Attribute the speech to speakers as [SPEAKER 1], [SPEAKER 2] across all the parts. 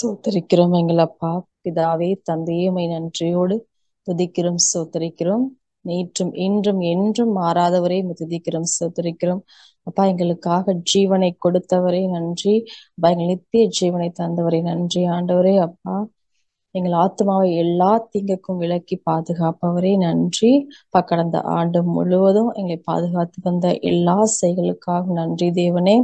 [SPEAKER 1] சோத்தரிக்கிறோம் எங்கள் அப்பா பிதாவே தந்தையே உம்மை நன்றியோடு துதிக்கிறோம் சோத்தரிக்கிறோம். நேற்றும் இன்றும் என்றும் மாறாதவரே உம்மை துதிக்கிறோம் சோத்தரிக்கிறோம். அப்பா எங்களுக்காக ஜீவனை கொடுத்தவரே நன்றி. அப்பா எங்கள் நித்திய ஜீவனை தந்தவரே நன்றி ஆண்டவரே. அப்பா எங்கள் ஆத்மாவை எல்லா தீங்குக்கும் விலக்கி பாதுகாப்பவரே நன்றி. அப்பா கடந்த ஆண்டு முழுவதும் எங்களை பாதுகாத்து வந்த எல்லா செயல்களுக்காக நன்றி தேவனே.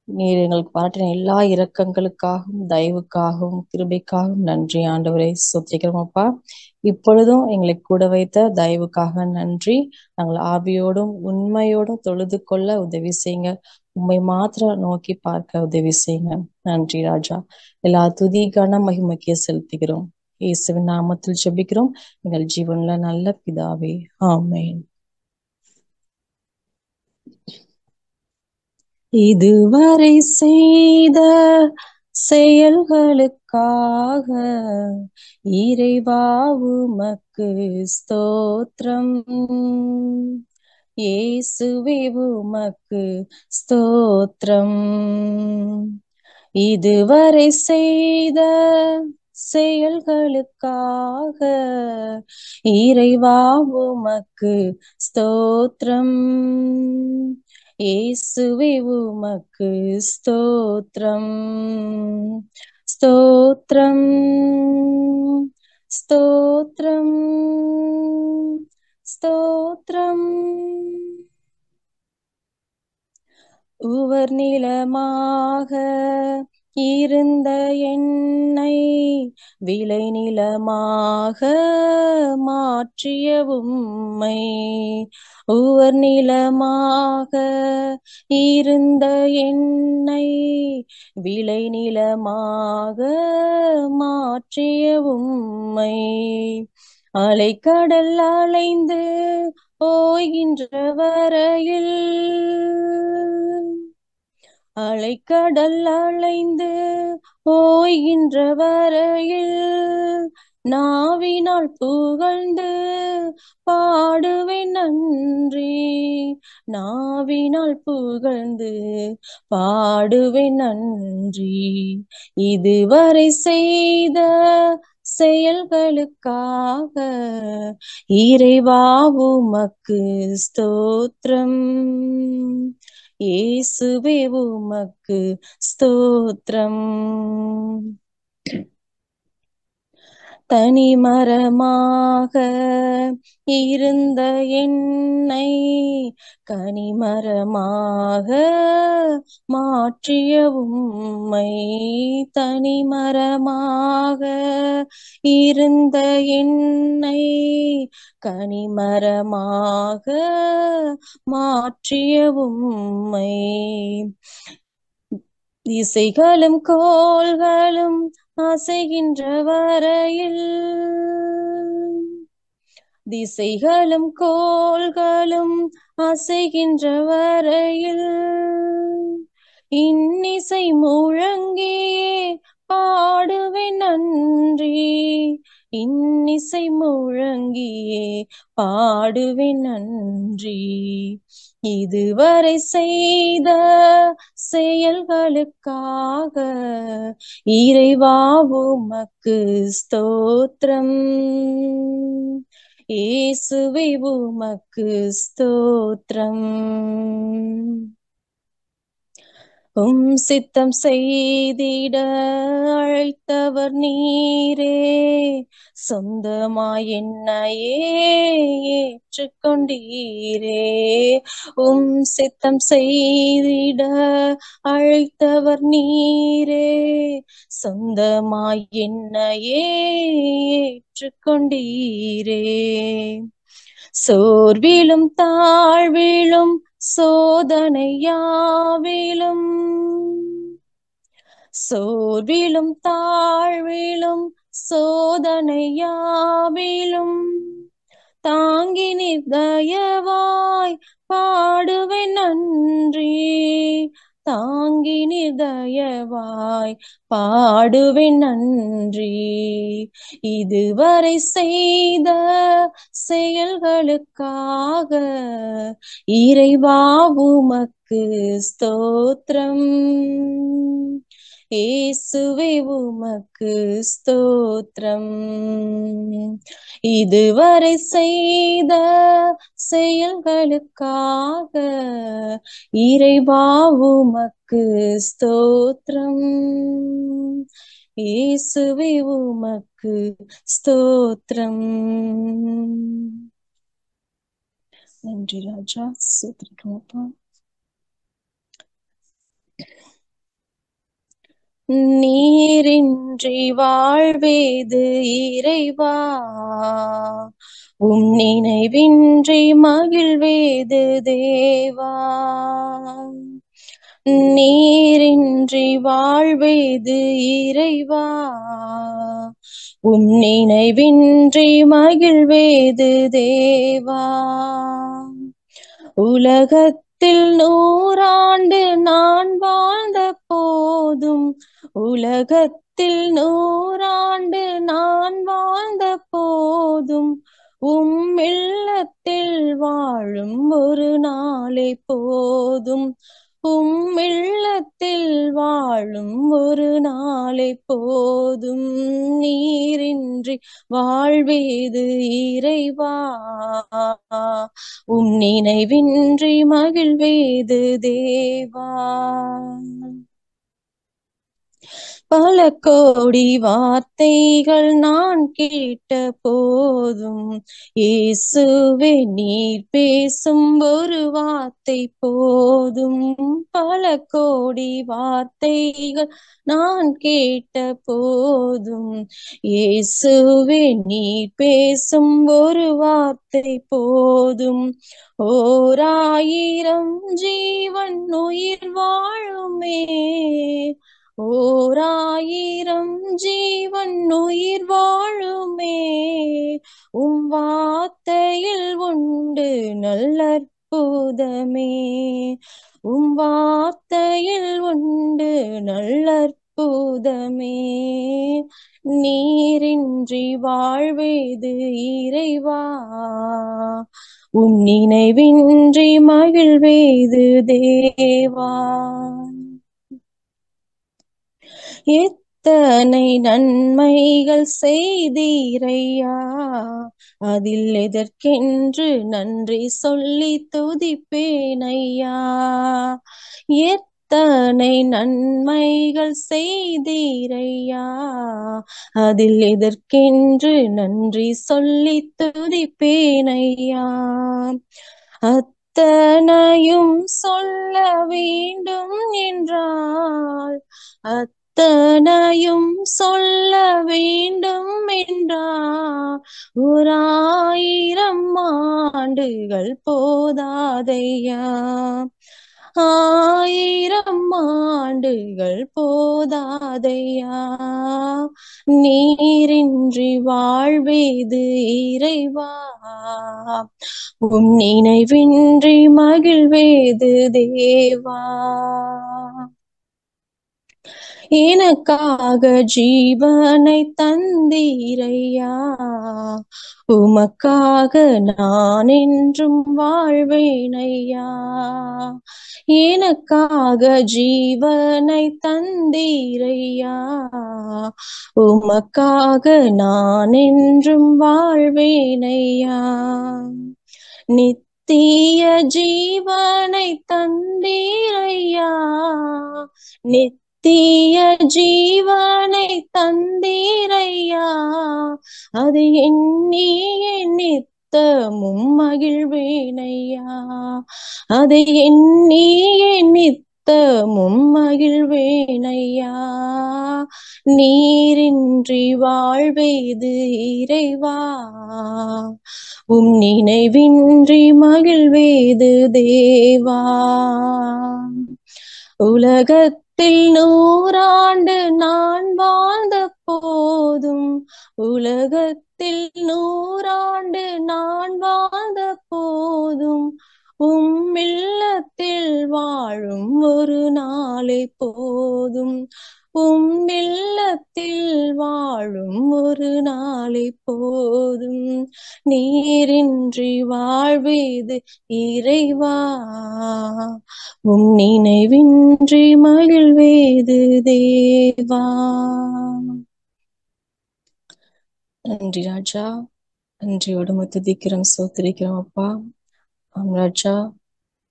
[SPEAKER 1] நீர் எங்களுக்கு பாராட்டின எல்லா இரக்கங்களுக்காகவும் தயவுக்காகவும் கிருபைக்காகவும் நன்றி ஆண்டவரே ஸ்தோத்திரிக்கிறோம் அப்பா. இப்பொழுதும் எங்களை கூட வைத்த தயவுக்காக நன்றி. நாங்கள் ஆவியோடும் உண்மையோடும் தொழுது கொள்ள உதவி செய்யுங்க. உண்மை மாத்திரம் நோக்கி பார்க்க உதவி செய்யுங்க. நன்றி ராஜா. எல்லா துதி கன மகிமைக்கு செலுத்துகிறோம். இயேசுவின் நாமத்தில் ஜெபிக்கிறோம் எங்கள் ஜீவன்ல நல்ல பிதாவே, ஆமென். இதுவரை செய்த செயல்களுக்காக இறைவா உமக்கு ஸ்தோத்திரம். இயேசுவே உமக்கு ஸ்தோத்திரம். இதுவரை செய்த செயல்களுக்காக இறைவா உமக்கு ஸ்தோத்திரம். இயேசுவே உமக்கு ஸ்தோத்திரம். ஸ்தோத்திரம் ஸ்தோத்திரம் ஸ்தோத்திரம். உவர் நிலமாக இருந்த என்னை விளை நிலமாக மாற்றிய உம்மை. உவர் நிலமாக இருந்த என்னை விளை நிலமாக மாற்றிய உம்மை. அலைக்கடல் அலைந்து ஓய்கின்ற வரையில், அலைக்கடல் அலைந்து ஓய்கின்ற வரையில் நாவினால் புகழ்ந்து பாடுவேன் நன்றி. நாவினால் புகழ்ந்து பாடுவேன் நன்றி. இதுவரை செய்த செயல்களுக்காக இறைவா உமக்கு ஸ்தோத்திரம். இயேசுவே உமக்கு ஸ்தோத்திரம். தனிமரமாக இருந்த என்னை கனிமரமாக மாற்றிய உம்மை. தனிமரமாக இருந்த என்னை கனிமரமாக மாற்றிய உம்மை. திசைகளும் கோள்களும் அசைகின்ற வரையில், திசைகளும் கோள்களும் அசைகின்ற வரையில் இன்னிசை முழங்கியே பாடுவேன் நன்றி. இன்னிசை முழங்கியே பாடுவேன் நன்றி. இதுவரை செய்த செயல்களுக்காக இறைவா உமக்கு ஸ்தோத்திரம். இயேசுவே உமக்கு ஸ்தோத்திரம். சித்தம் செய்திட அழைத்தவர் நீரே, சொந்தமாய் என்னையே ஏற்றுக்கொண்டீரே. சித்தம் செய்திட அழைத்தவர் நீரே, சொந்தமாய் என்னையே ஏற்றுக்கொண்டீரே. சோர்விலும் தாழ்விலும் சோதனையாவிலும், சோர்விலும் தாழ்விலும் சோதனையாவிலும் தாங்கி நிர்தயவாய் பாடுவேன் நன்றி. தாங்கி நிர்தயவாய் பாடுவேன் நன்றி. இதுவரை செய்த செயல்களுக்காக இறைவா உமக்கு ஸ்தோத்திரம். இயேசுவே உமக்கு ஸ்தோத்திரம். இதுவரை செய்த செயல்களுக்காக இறைவா உமக்கு ஸ்தோத்திரம். இயேசுவே உமக்கு ஸ்தோத்திரம். நன்றி ராஜா, ஸ்தோத்திரிக்கிறோம். நீரின்றி வாழ்வேது இறைவா, உம் நினைவின்றி மகிழ்வேது தேவா. நீரின்றி வாழ்வேது இறைவா, உம் நினைவின்றி மகிழ்வேது தேவா. உலகத்தில் 100 ஆண்டு நான் வாழ்ந்த போதும், உலகத்தில் 100 ஆண்டு நான் வாழ்ந்த போதும், உம் இல்லத்தில் வாழும் ஒரு நாளே போதும். உம் இல்லத்தில் வாழும் ஒரு நாளே போதும். நீரின்றி வாழ்வேது இறைவா, உம் நினைவின்றி மகிழ்வேது தேவா. பல கோடி வார்த்தைகள் நான் கேட்ட போதும், இயேசுவே நீர் பேசும் ஒரு வார்த்தை போதும். பல கோடி வார்த்தைகள் நான் கேட்ட போதும், இயேசுவே நீர் பேசும் ஒரு வார்த்தை போதும். 1000 ஜீவன் உயிர் வாழுமே, 1000 ஜீவன் உயிர் வாழுமே, உம் வார்த்தையில் உண்டு நல்லற்புதமே, உம் வார்த்தையில் உண்டு நல்லற்புதமே. நீரின்றி வாழ்வேது இறைவா, உம் நினைவின்றி மகிழ்வேது தேவா. எத்தனை நன்மைகள் செய்தீரையா, அதில் எதற்கென்று நன்றி சொல்லி துதிப்பேனையா. எத்தனை நன்மைகள் செய்தீரையா, அதில் எதற்கென்று நன்றி சொல்லி துதிப்பேனையா. அத்தனையும் சொல்ல வேண்டும் என்றால், அத்தனையும் சொல்ல வேண்டும் என்றால், 1000 ஆண்டுகள் போதாதையா, 1000 ஆண்டுகள் போதாதையா. நீரின்றி வாழ்வேது இறைவா, உம் நினைவின்றி மகிழ்வேது தேவா. எனக்காக ஜீவனை தந்தீரையா, உமக்காக நான் என்றும் வாழ்வேனையா. எனக்காக ஜீவனை தந்தீரையா, உமக்காக நான் என்றும் வாழ்வேனையா. நித்திய ஜீவனை தந்தீரையா, நித்திய ஜீவனை தந்தீரையா, அது எண்ணியே நித்தமும் மகிழ்வேனையா, அது எண்ணியே நித்தமும் மகிழ்வேனையா. நீரின்றி வாழ்வேது இறைவா, உம் நினைவின்றி மகிழ்வேது தேவா. உலகத்தில் 100 ஆண்டு நான் வாழ்ந்த போதும், உலகத்தில் 100 ஆண்டு நான் வாழ்ந்த போதும், உம் இல்லத்தில் வாழும் ஒரு நாளே போதும். உம் இல்லத்தில் வாழும் ஒரு நாளே போதும். நீரின்றி வாழ்வேது இறைவா, நினைவின்றி மகிழ்வேது தேவா. நன்றி ராஜா, நன்றியோடு துதிக்கிறோம், ஸ்தோத்திரிக்கிறோம் அப்பா. ஆம் ராஜா,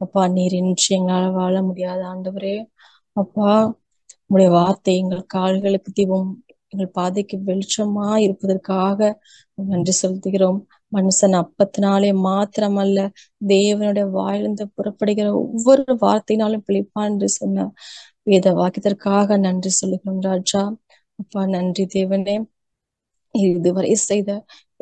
[SPEAKER 1] அப்பா நீர் இன்றி எங்களால் வாழ முடியாத ஆண்டவரே. அப்பா, உங்களுடைய வார்த்தை எங்கள் கால்களுக்கு தீபம், எங்கள் பாதைக்கு வெளிச்சமா இருப்பதற்காக நன்றி செலுத்துகிறோம். மனுஷன் அப்பத்தினாலே மாத்திரமல்ல, தேவனுடைய வாயிலிருந்து புறப்படுகிற ஒவ்வொரு வார்த்தையினாலும் பிழைப்பான் என்று சொன்ன வேத வாக்கியத்திற்காக நன்றி சொல்லுகிறோம் ராஜா. அப்பா நன்றி தேவனே. இதுவரை செய்த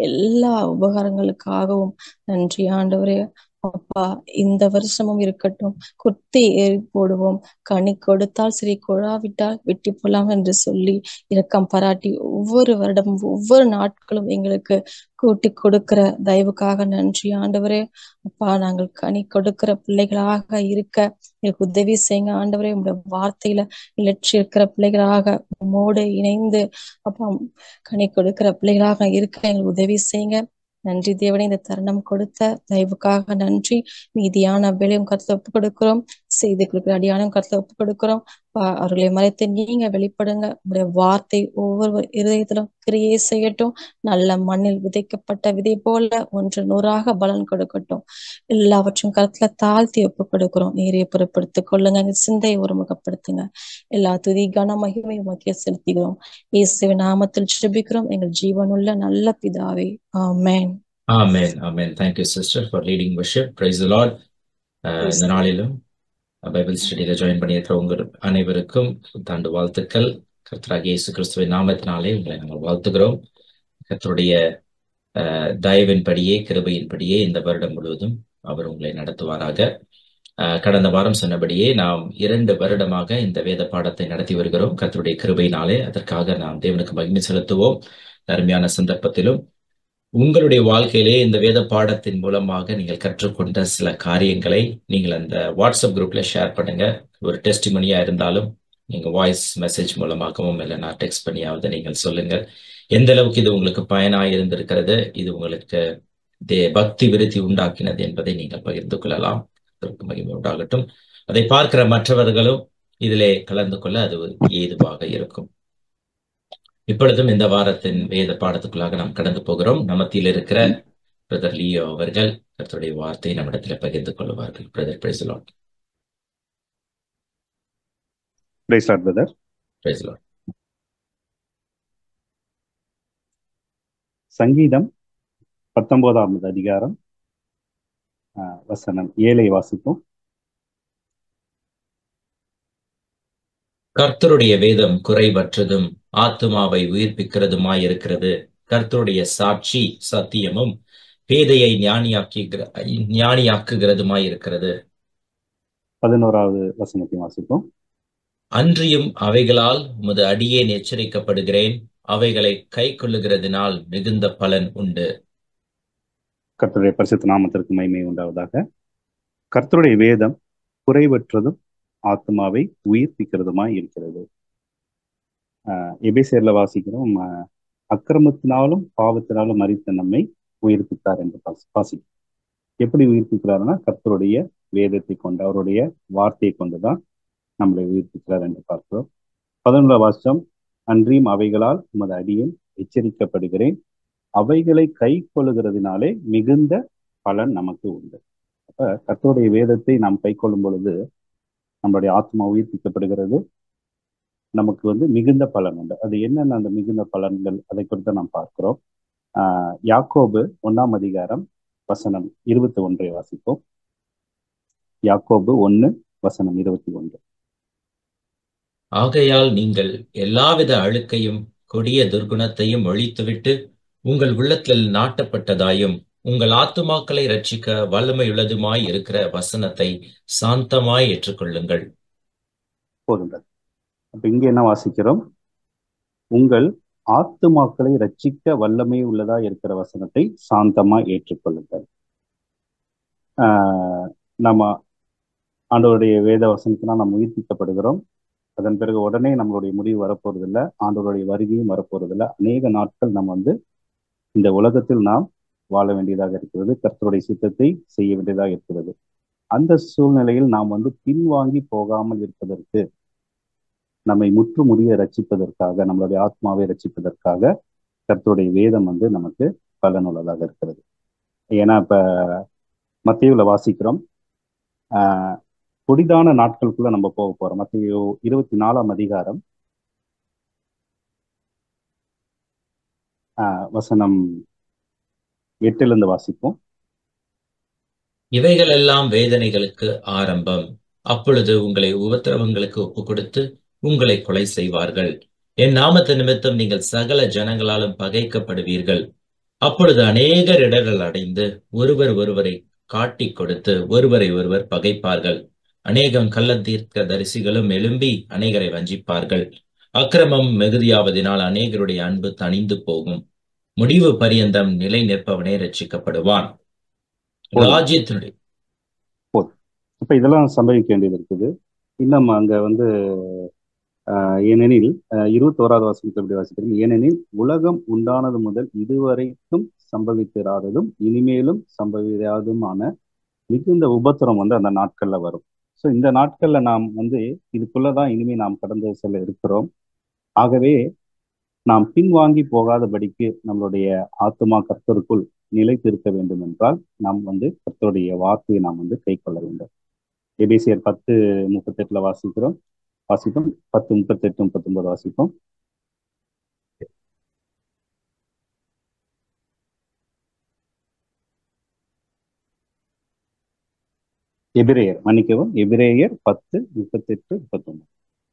[SPEAKER 1] எல்லா உபகாரங்களுக்காகவும் நன்றி ஆண்டவரே. அப்பா, இந்த வருஷமும் இருக்கட்டும், குத்தி ஏறி போடுவோம், கனி கொடுத்தால் சரி, கொழாவிட்டால் வெட்டி போலாம் என்று சொல்லி இரக்கம் பாராட்டி ஒவ்வொரு வருடமும் ஒவ்வொரு நாட்களும் எங்களுக்கு கூட்டி கொடுக்கிற தயவுக்காக நன்றி ஆண்டவரே. அப்பா, நாங்கள் கனி கொடுக்கிற பிள்ளைகளாக இருக்க எங்களுக்கு உதவி செய்யுங்க ஆண்டவரே. உங்களுடைய வார்த்தையில இலட்சி இருக்கிற பிள்ளைகளாக உம்மோடு இணைந்து அப்பா கனி கொடுக்கிற பிள்ளைகளாக இருக்க எங்களுக்கு உதவி செய்யுங்க. நன்றி தேவனே, இந்த தருணம் கொடுத்த தயவுக்காக நன்றி. மீதியான வேலையும் கருத்துல ஒப்பு கொடுக்கிறோம், செய்து கொடுக்கிற அடியானும் கருத்துல ஒப்பு கொடுக்கிறோம். அவர்களை மறைத்து நீங்க வெளிப்படுங்க. உங்களுடைய வார்த்தை ஒவ்வொரு இருதயத்திலும் கிரியை செய்யட்டும். நல்ல மண்ணில் விதைக்கப்பட்ட விதை போல 100 பலன் கொடுக்கட்டும். எல்லாவற்றையும் கருத்துல தாழ்த்தி ஒப்பு கொடுக்கிறோம். நீரை பொருட்படுத்திக் கொள்ளுங்க, எங்க சிந்தையை ஒருமுகப்படுத்துங்க. எல்லா துதி கன மகிமை உமக்கே செலுத்துகிறோம். இயேசுவின் நாமத்தில் ஜெபிக்கிறோம் எங்கள் ஜீவனுள்ள நல்ல பிதாவே, ஆமென்.
[SPEAKER 2] Amen. Amen. Thank you, sister, for leading worship. Praise the Lord. இந்த நாளிலும் பைபிள் ஸ்டடியில ஜாயின் பண்ணியிருக்கிற உங்கள் அனைவருக்கும் தாண்டு வாழ்த்துக்கள். கர்த்தராகிய இயேசு கிறிஸ்துவின் நாமத்தினாலே உங்களை நாங்கள் வாழ்த்துகிறோம். கர்த்தருடைய தயவின்படியே கிருபையின்படியே இந்த வருடம் முழுவதும் அவர் உங்களை நடத்துவாராக. கடந்த வாரம் சொன்னபடியே நாம் 2 வருடமாக இந்த வேத பாடத்தை நடத்தி வருகிறோம். கர்த்தருடைய கிருபையினாலே அதற்காக நாம் தேவனுக்கு மகிமை செலுத்துவோம். அருமையான சந்தர்ப்பத்திலும் உங்களுடைய வாழ்க்கையிலே இந்த வேத பாடத்தின் மூலமாக நீங்கள் கற்றுக்கொண்ட சில காரியங்களை நீங்கள் அந்த வாட்ஸ்அப் குரூப்ல ஷேர் பண்ணுங்க. ஒரு டெஸ்டிமோனியா இருந்தாலும் நீங்க வாய்ஸ் மெசேஜ் மூலமாகவும் இல்லைன்னா டெக்ஸ்ட் பண்ணியாவது நீங்கள் சொல்லுங்கள். எந்த அளவுக்கு இது உங்களுக்கு பயனாய் இருந்திருக்கிறது, இது உங்களுக்கு பக்தி விருத்தி உண்டாக்கினது என்பதை நீங்கள் பகிர்ந்து கொள்ளலாம். மகிமை உண்டாகட்டும். அதை பார்க்கிற மற்றவர்களும் இதிலே கலந்து கொள்ள அது ஏதுவாக இருக்கும். இப்பொழுதும் இந்த வாரத்தின் வேத பாடத்துக்குள்ளாக நாம் கடந்து போகிறோம். மத்தியில் இருக்கிற பிரதர் லியோ அவர்கள் கர்த்தருடைய வார்த்தையை நம்மிடத்தில் பகிர்ந்து கொள்வார்கள். Brother, praise the lord.
[SPEAKER 3] Praise lord brother.
[SPEAKER 2] Praise the lord.
[SPEAKER 3] சங்கீதம் 19ஆம் அதிகாரம் வசனம் 7 வாசிப்போம்.
[SPEAKER 2] கர்த்தருடைய வேதம் குறைவற்றதும் ஆத்துமாவை உயிர்ப்பிக்கிறதுமாய் இருக்கிறது. கர்த்தருடைய சாட்சி சத்தியமும் பேதையை ஞானியாக்குகிறதுமாய் இருக்கிறது.
[SPEAKER 3] 11வது வசனத்தை வாசிப்போம்.
[SPEAKER 2] அன்றியும் அவைகளால் உமது அடியேன் எச்சரிக்கப்படுகிறேன், அவைகளை கை கொள்ளுகிறதினால் மிகுந்த பலன் உண்டு.
[SPEAKER 3] கர்த்தருடைய பரிசுத்த நாமத்திற்கு மகிமை உண்டாவதாக. கர்த்தருடைய வேதம் குறைவற்றதும் ஆத்மாவை உயிர்ப்பிக்கிறதுமாய் இருக்கிறது. எபேசியர்ல வாசிக்கிறோம், அக்கிரமத்தினாலும் பாவத்தினாலும் மரித்த நம்மை உயிர்ப்பித்தார் என்று வாசிக்கிறோம். எப்படி உயிர்ப்பிக்கிறாருன்னா கர்த்தருடைய வேதத்தை கொண்டு, அவருடைய வார்த்தையை கொண்டுதான் நம்மளை உயிர்ப்பிக்கிறார் என்று பார்க்கிறோம். 11வது வாசம், அன்றியும் அவைகளால் உமது அடியேன் எச்சரிக்கப்படுகிறேன், அவைகளை கை கொள்ளுகிறதுனாலே மிகுந்த பலன் நமக்கு உண்டு. அப்ப கர்த்தருடைய வேதத்தை நாம் கை கொள்ளும் பொழுது நம்மளுடைய ஆத்மா உயிர்ப்பிக்கப்படுகிறது, நமக்கு மிகுந்த பலன் உண்டு. அது என்னென்ன அந்த மிகுந்த பலன்கள், அதை குறித்து நாம் பார்க்கிறோம். யாக்கோபு 1ஆம் அதிகாரம் வசனம் 21 வாசிப்போம். யாக்கோபு 1 வசனம் 21.
[SPEAKER 2] ஆகையால் நீங்கள் எல்லாவித அழுக்கையும் கொடிய துர்குணத்தையும் ஒழித்துவிட்டு உங்கள் உள்ளத்தில் நாட்டப்பட்டதாயும் உங்கள் ஆத்துமாக்களை ரட்சிக்க வல்லமையுள்ளதுமாய் இருக்கிற வசனத்தை சாந்தமாய் ஏற்றுக்கொள்ளுங்கள்.
[SPEAKER 3] போதுங்கள். அப்ப இங்க என்ன வாசிக்கிறோம்? உங்கள் ஆத்துமாக்களை ரட்சிக்க வல்லமை உள்ளதா இருக்கிற வசனத்தை சாந்தமா ஏற்றுக்கொள்ளுங்கள். நம்ம ஆண்டவருடைய வேத வசனத்தினால் நாம் உயிர்ப்பிக்கப்படுகிறோம். அதன் பிறகு உடனே நம்மளுடைய முடிவு வரப்போறதில்லை, ஆண்டவருடைய வருகையும் வரப்போறதில்லை. அநேக நாட்கள் நம்ம இந்த உலகத்தில் நாம் வாழ வேண்டியதாக இருக்கிறது, கர்த்தருடைய சித்தத்தை செய்ய வேண்டியதாக இருக்கிறது. அந்த சூழ்நிலையில் நாம் பின்வாங்கி போகாமல் இருப்பதற்கு, நம்மை முற்றுமுடிய ரட்சிப்பதற்காக, நம்மளுடைய ஆத்மாவை ரட்சிப்பதற்காக கர்த்தருடைய வேதம் நமக்கு பலனுள்ளதாக இருக்கிறது. ஏன்னா இப்ப மத்தேயுல வாசிக்கிறோம், கொடிதான நாட்களுக்குள்ள நம்ம போக போறோம். மத்தேயு 24ஆம் அதிகாரம் வசனம் 8 வாசிப்போம்.
[SPEAKER 2] இவைகள் எல்லாம் வேதனைகளுக்கு ஆரம்பம். அப்பொழுது உங்களை உபத்திரவங்களுக்கு ஒப்புக் கொடுத்து உங்களை கொலை செய்வார்கள். என் நாமத்து நிமித்தம் நீங்கள் சகல ஜனங்களாலும் பகைக்கப்படுவீர்கள். அப்பொழுது அநேகர் இடர்கள் அடைந்து ஒருவர் ஒருவரை காட்டிக் கொடுத்து ஒருவரை ஒருவர் பகைப்பார்கள். அநேகம் கள்ளத்தீர்க்க தரிசிகளும் எழும்பி அநேகரை வஞ்சிப்பார்கள். அக்கிரமம் மிகுதியாவதினால் அநேகருடைய அன்பு தணிந்து போகும். முடிவு பரியந்தம் நிலை நிற்பவனே ரட்சிக்கப்படுவான். ராஜ்யத்தினுடைய
[SPEAKER 3] இப்ப இதெல்லாம் சம்பவிக்க வேண்டியது இருக்குது. இன்னும் அங்க ஏனெனில் 21ஆவது வசனத்தை எப்படி வாசிக்கிறோம்? ஏனெனில் உலகம் உண்டானது முதல் இதுவரைக்கும் சம்பவித்திராததும் இனிமேலும் சம்பவிக்காததுமான மிகுந்த உபத்திரம் அந்த நாட்கள்ல வரும். ஸோ இந்த நாட்கள்ல நாம் இதுக்குள்ளதான் இனிமே நாம் கடந்து செல்ல இருக்கிறோம். ஆகவே நாம் பின்வாங்கி போகாதபடிக்கு நம்மளுடைய ஆத்மா கர்த்தருக்குள் நிலைத்திருக்க வேண்டும் என்றால் நாம் கர்த்தருடைய வார்த்தையை நாம் கை கொள்ள வேண்டும். எபேசியர் 10:38 வாசிப்போம். 10:38-39 வாசிப்போம். எபிரேயர் 10:38-39.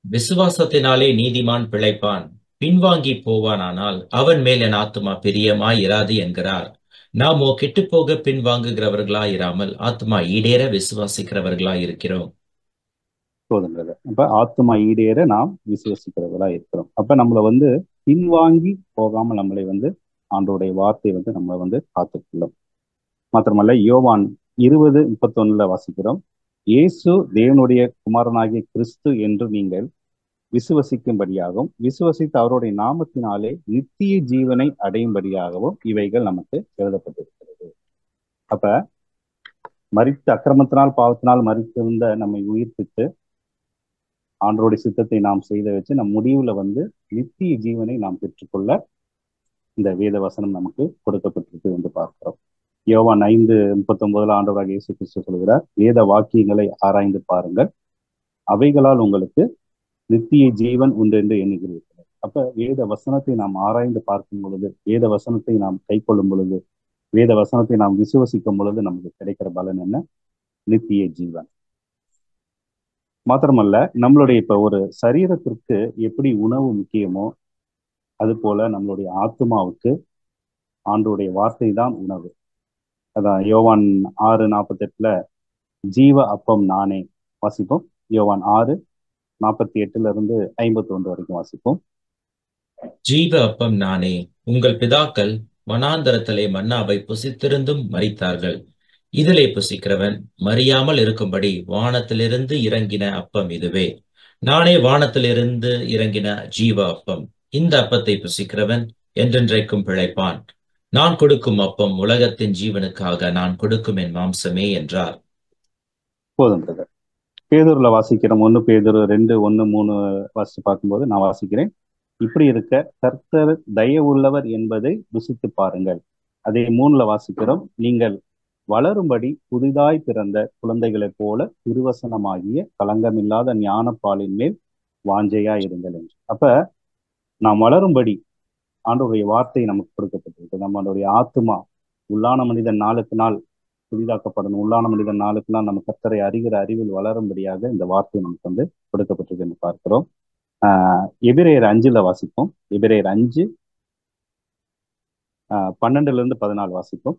[SPEAKER 2] விசுவாசத்தினாலே நீதிமான் பிழைப்பான், பின்வாங்கி போவானானால் அவன் மேல் என் ஆத்துமா பிரியமாய் இராது என்கிறார். நாமோ கெட்டுப்போக பின்வாங்குகிறவர்களாய் இராமல் ஆத்மா ஈடேற விசுவாசிக்கிறவர்களாய் இருக்கிறோம்.
[SPEAKER 3] அப்ப ஆத்மா ஈடேற நாம் விசுவாசிக்கிறவர்களா இருக்கிறோம். அப்ப நம்மளை பின்வாங்கி போகாமல் நம்மளை ஆண்டோடைய வார்த்தை நம்ம காத்துக்கொள்ளும். மாத்திரமல்ல, யோவான் 20:31 வாசிக்கிறோம். இயேசு தேவனுடைய குமாரனாகிய கிறிஸ்து என்று நீங்கள் விசுவசிக்கும்படியாகவும் விசுவசித்து அவருடைய நாமத்தினாலே நித்திய ஜீவனை அடையும்படியாகவும் இவைகள் நமக்கு எழுதப்பட்டிருக்கிறது. அப்ப மரித்து அக்கிரமத்தினால் பாவத்தினால் மரித்திருந்த நம்மை உயிர்ப்பித்து ஆண்டோடைய சித்தத்தை நாம் செய்த வச்சு நம் முடிவுல நித்திய ஜீவனை நாம் பெற்றுக்கொள்ள இந்த வேத வசனம் நமக்கு கொடுக்கப்பட்டிருக்கு என்று பார்க்கிறோம். யோவான் 5:39 ஆண்டவராக இயேசு கிறிஸ்து சொல்கிறார், வேத வாக்கியங்களை ஆராய்ந்து பாருங்கள், அவைகளால் உங்களுக்கு நித்திய ஜீவன் உண்டு என்று எண்ணுகிறீர்கள். அப்ப வேத வசனத்தை நாம் ஆராய்ந்து பார்க்கும் பொழுது, வேத வசனத்தை நாம் கை கொள்ளும் பொழுது, வேத வசனத்தை நாம் விசுவசிக்கும் பொழுது நமக்கு கிடைக்கிற பலன் என்ன? நித்திய ஜீவன். மாத்திரமல்ல, நம்மளுடைய இப்ப ஒரு சரீரத்திற்கு எப்படி உணவு முக்கியமோ அது போல நம்மளுடைய ஆத்மாவுக்கு ஆண்டோடைய வார்த்தை தான் உணவு. அதான் யோவான் 6:48 ஜீவ அப்பம் நானே வாசிப்போம். யோவான் 6:48-51 வரைக்கும் வாசிப்போம்.
[SPEAKER 2] ஜீவ அப்பம் நானே. உங்கள் பிதாக்கள் வனாந்தரத்திலே மன்னாவை புசித்திருந்தும் மரித்தார்கள். இதிலே புசிக்கிறவன் மறியாமல் இருக்கும்படி வானத்திலிருந்து இறங்கின அப்பம் இதுவே. நானே வானத்திலிருந்து இறங்கின ஜீவ அப்பம். இந்த அப்பத்தை புசிக்கிறவன் என்றென்றைக்கும் பிழைப்பான். நான் கொடுக்கும் அப்பம் உலகத்தின் ஜீவனுக்காக நான் கொடுக்கும் என் மாம்சமே என்றார்.
[SPEAKER 3] போதும் பிரதர். பேதுருல வாசிக்கிறோம். 1 பேதுரு 2:1-3 வாசித்து பார்க்கும்போது நான் வாசிக்கிறேன். இப்படி இருக்க கர்த்தர் தயவுள்ளவர் என்பதை ருசித்து பாருங்கள். அதே 3 வாசிக்கிறோம், நீங்கள் வளரும்படி புதிதாய் பிறந்த குழந்தைகளைப் போல திருவசனமாகிய களங்கமில்லாத ஞானப்பாலின் மேல் வாஞ்சையா இருங்கள் என்று. அப்ப நாம் வளரும்படி ஆண்டவருடைய வார்த்தை நமக்கு கொடுக்கப்பட்டிருக்கு. நம்மளுடைய ஆத்மா உள்ளான மனிதன் நாளுக்கு நாள் புதிதாக்கப்படணும். உள்ளான மனிதன் நாளுக்கு நாள் நம்ம கர்த்தரை அறிகிற அறிவில் வளரும்படியாக இந்த வார்த்தை நமக்கு கொடுக்கப்பட்டிருக்கு என்று பார்க்கிறோம். எபிரேயர் 5 வாசிப்போம். எபிரேயர் 5:12-14 வாசிப்போம்.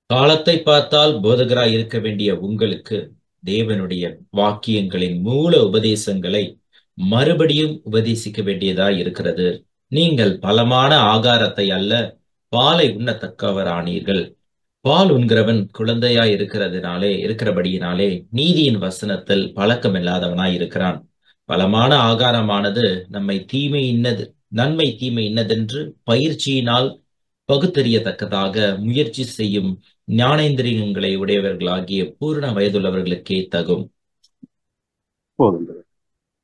[SPEAKER 2] காலத்தை பார்த்தால் போதகராய் இருக்க வேண்டிய உங்களுக்கு தேவனுடைய வாக்கியங்களின் மூல உபதேசங்களை மறுபடியும் உபதேசிக்க வேண்டியதாய் இருக்கிறது. நீங்கள் பலமான ஆகாரத்தை அல்ல பாலை உண்ணத்தக்கவரானீர்கள். பால் உண்கிறவன் குழந்தையாய் இருக்கிறபடியினாலே நீதியின் வசனத்தில் பழக்கமில்லாதவனாய் இருக்கிறான். பலமான ஆகாரமானது நன்மை தீமை இன்னதென்று பயிற்சியினால் பகுத்தறியத்தக்கதாக முயற்சி செய்யும் ஞானேந்திரியங்களை உடையவர்களாகிய பூரண வயதுள்ளவர்களுக்கே தகும்.
[SPEAKER 3] போதும்.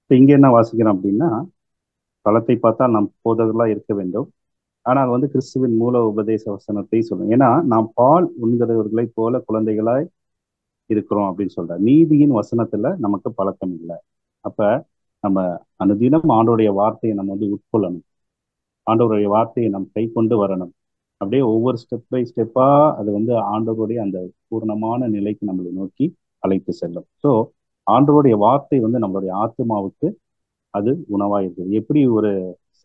[SPEAKER 3] இப்ப இங்க என்ன வாசிக்கிறோம் அப்படின்னா, பலத்தை பார்த்தால் நாம் போதகர்களா இருக்க வேண்டும். ஆனால் கிறிஸ்துவின் மூல உபதேச வசனத்தை சொல்லும். ஏன்னா நாம் பால் உண்கிறவர்களை போல குழந்தைகளாய் இருக்கிறோம் அப்படின்னு சொல்றார். நீதியின் வசனத்துல நமக்கு பழக்கம் இல்லை. அப்ப நம்ம அனுதினம் ஆண்டோடைய வார்த்தையை நம்ம உட்கொள்ளணும். ஆண்டவருடைய வார்த்தையை நம்ம கை கொண்டு வரணும். அப்படியே ஒவ்வொரு ஸ்டெப் பை ஸ்டெப்பா அது ஆண்டவருடைய அந்த பூர்ணமான நிலைக்கு நம்மளை நோக்கி அழைத்து செல்லும். ஸோ ஆண்டவருடைய வார்த்தை நம்மளுடைய ஆத்மாவுக்கு அது உணவா இருக்குது. எப்படி ஒரு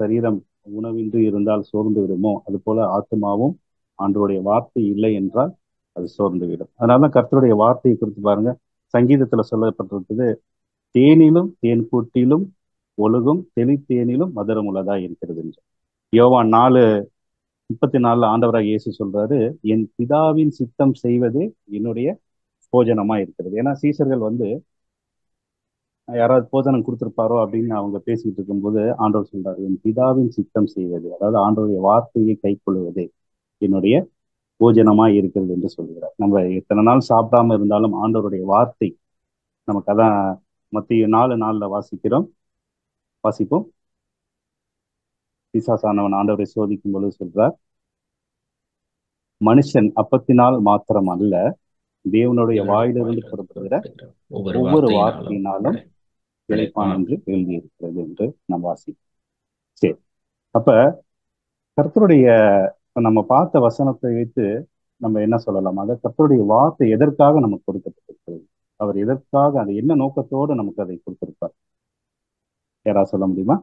[SPEAKER 3] சரீரம் உணவின்றி இருந்தால் சோர்ந்து விடுமோ, அது போல ஆத்மாவும் ஆண்டவருடைய வார்த்தை இல்லை என்றால் அது சோர்ந்து விடும். அதனால கர்த்தருடைய வார்த்தையை குறித்து பாருங்க, சங்கீதத்துல சொல்லப்பட்டிருக்குது, தேனிலும் தேன் கூட்டிலும் ஒழுகும் தெளித்தேனிலும் மதுரம் உள்ளதா இருக்கிறது என்று. யோவான் 4:34 ஆண்டவராக இயேசு சொல்றாரு, என் பிதாவின் சித்தம் செய்வதே என்னுடைய போஜனமா இருக்கிறது. ஏன்னா சீசர்கள் யாராவது போஜனம் கொடுத்திருப்பாரோ அப்படின்னு அவங்க பேசிட்டு இருக்கும்போது ஆண்டவர் சொல்றாரு, என் பிதாவின் சித்தம் செய்வது, அதாவது ஆண்டவருடைய வார்த்தையை கை கொள்வதே என்னுடைய போஜனமா இருக்கிறது என்று சொல்கிறார். நம்ம எத்தனை நாள் சாப்பிடாம இருந்தாலும் ஆண்டவருடைய வார்த்தை நமக்கு, அதான் மத்திய 4:4 வாசிப்போம். பிசாசானவன் ஆண்டவரை சோதிக்கும் பொழுது சொல்றார், மனுஷன் அப்பத்தினால் மாத்திரம் அல்ல, தேவனுடைய வாயிலிருந்து புறப்படுகிற ஒவ்வொரு வார்த்தையினாலும் பிழைப்பான் என்று எழுதியிருக்கிறது என்று நாம் வாசிப்போம். சரி, அப்ப கர்த்தருடைய நம்ம பார்த்த வசனத்தை வைத்து நம்ம என்ன சொல்லலாம்? அதை கர்த்தருடைய வார்த்தை எதற்காக நமக்கு கொடுக்கப்பட்டிருக்கிறது, அவர் எதற்காக, அது என்ன நோக்கத்தோடு நமக்கு அதை கொடுத்திருப்பார்? யாராவது சொல்ல முடியுமா?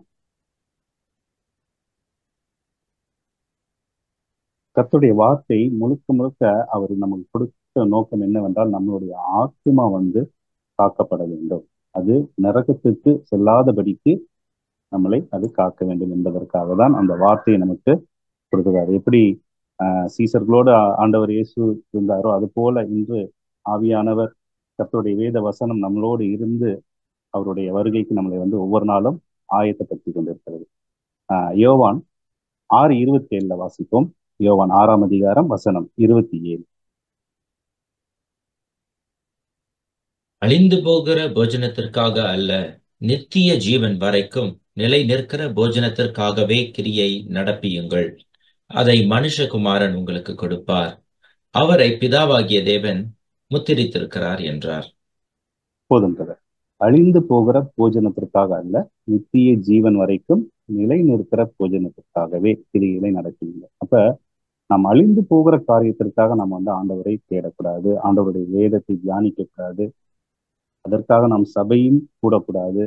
[SPEAKER 3] கர்த்தருடைய வார்த்தை முழுக்க முழுக்க அவர் நமக்கு கொடுத்த நோக்கம் என்னவென்றால், நம்மளுடைய ஆத்மா காக்கப்பட வேண்டும். அது நரகத்துக்கு செல்லாதபடிக்கு நம்மளை அது காக்க வேண்டும் என்பதற்காக தான் அந்த வார்த்தையை நமக்கு கொடுக்கிறார். எப்படி சீசர்களோடு ஆண்டவர் இயேசு இருந்தாரோ, அது போல இன்று ஆவியானவர் கர்த்தருடைய வேத வசனம் நம்மளோடு இருந்து அவருடைய வருகைக்கு நம்மளை ஒவ்வொரு நாளும் ஆயத்தப்படுத்தி கொண்டிருக்கிறது. யோவான் 6:27 வாசிப்போம். யோவான் 6ஆம் அதிகாரம் வசனம் 27.
[SPEAKER 2] அழிந்து போகிற போஜனத்திற்காக அல்ல, நித்திய ஜீவன் வரைக்கும் நிலை நிற்கிற போஜனத்திற்காகவே கிரியை நடப்பியுங்கள். அதை மனுஷகுமாரன் உங்களுக்கு கொடுப்பார். அவரை பிதாவாகிய தேவன் முத்திரித்திருக்கிறார் என்றார்.
[SPEAKER 3] போதும். அழிந்து போகிற போஜனத்திற்காக அல்ல, நித்திய ஜீவன் வரைக்கும் நிலை நிற்கிற போஜனத்திற்காகவே கிரிகளை நடப்பியுங்கள். அப்ப நாம் அழிந்து போகிற காரியத்திற்காக நம்ம ஆண்டவரை தேடக்கூடாது, ஆண்டவருடைய வேதத்தை தியானிக்க கூடாது, அதற்காக நாம் சபையும் கூடக்கூடாது.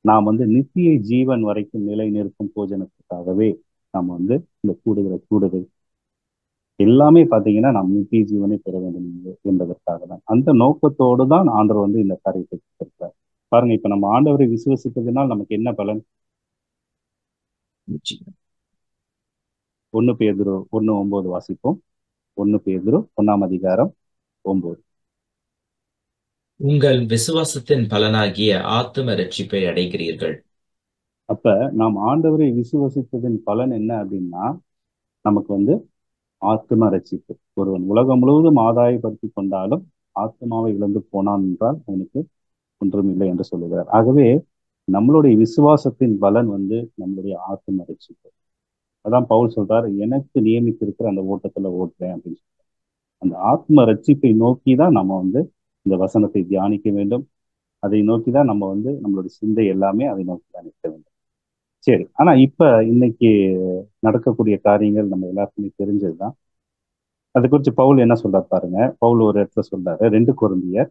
[SPEAKER 3] நாம் நித்திய ஜீவன் வரைக்கும் நிலை நிற்கும் போஜனத்துக்காகவே நாம் இந்த கூடுதல் எல்லாமே பார்த்தீங்கன்னா நாம் நித்திய ஜீவனை பெற வேண்டும் என்பதற்காக தான், அந்த நோக்கத்தோடு தான் ஆண்டவர் இந்த காரியத்தை கொடுத்திருக்கிறார். பாருங்க, இப்ப நம்ம ஆண்டவரை விசுவசிப்பதனால் நமக்கு என்ன பலன்? 1 பேதுரு 1:9 வாசிப்போம். 1 பேதுரு 1ஆம் அதிகாரம் 9.
[SPEAKER 2] உங்கள் விசுவாசத்தின் பலனாகிய ஆத்தும ரட்சிப்பை அடைகிறீர்கள்.
[SPEAKER 3] அப்ப நாம் ஆண்டவரை விசுவசித்ததின் பலன் என்ன அப்படின்னா, நமக்கு ஆத்ம ரட்சிப்பு. ஒருவன் உலகம் முழுவதும் ஆதாயப்படுத்தி கொண்டாலும் ஆத்மாவை இழந்து போனான் என்றால் அவனுக்கு ஒன்றும் இல்லை என்று சொல்லுகிறார். ஆகவே நம்மளுடைய விசுவாசத்தின் பலன் நம்மளுடைய ஆத்ம ரட்சிப்பு. அதான் பவுல் சொல்றார், எனக்கு நியமித்திருக்கிற அந்த ஓட்டத்துல ஓட்டுறேன் அப்படின்னு சொல்றாரு. அந்த ஆத்ம ரட்சிப்பை நோக்கி தான் நம்ம இந்த வசனத்தை தியானிக்க வேண்டும். அதை நோக்கி தான் நம்ம நம்மளுடைய சிந்தை எல்லாமே அதை நோக்கி தான் நிற்க வேண்டும். சரி, ஆனா இப்ப இன்னைக்கு நடக்கக்கூடிய காரியங்கள் நம்ம எல்லாருக்குமே தெரிஞ்சதுதான். அதை குறித்து பவுல் என்ன சொல்றாரு பாருங்க. பவுல் ஒரு இடத்துல சொல்றாரு, 2 கொரிந்தியர்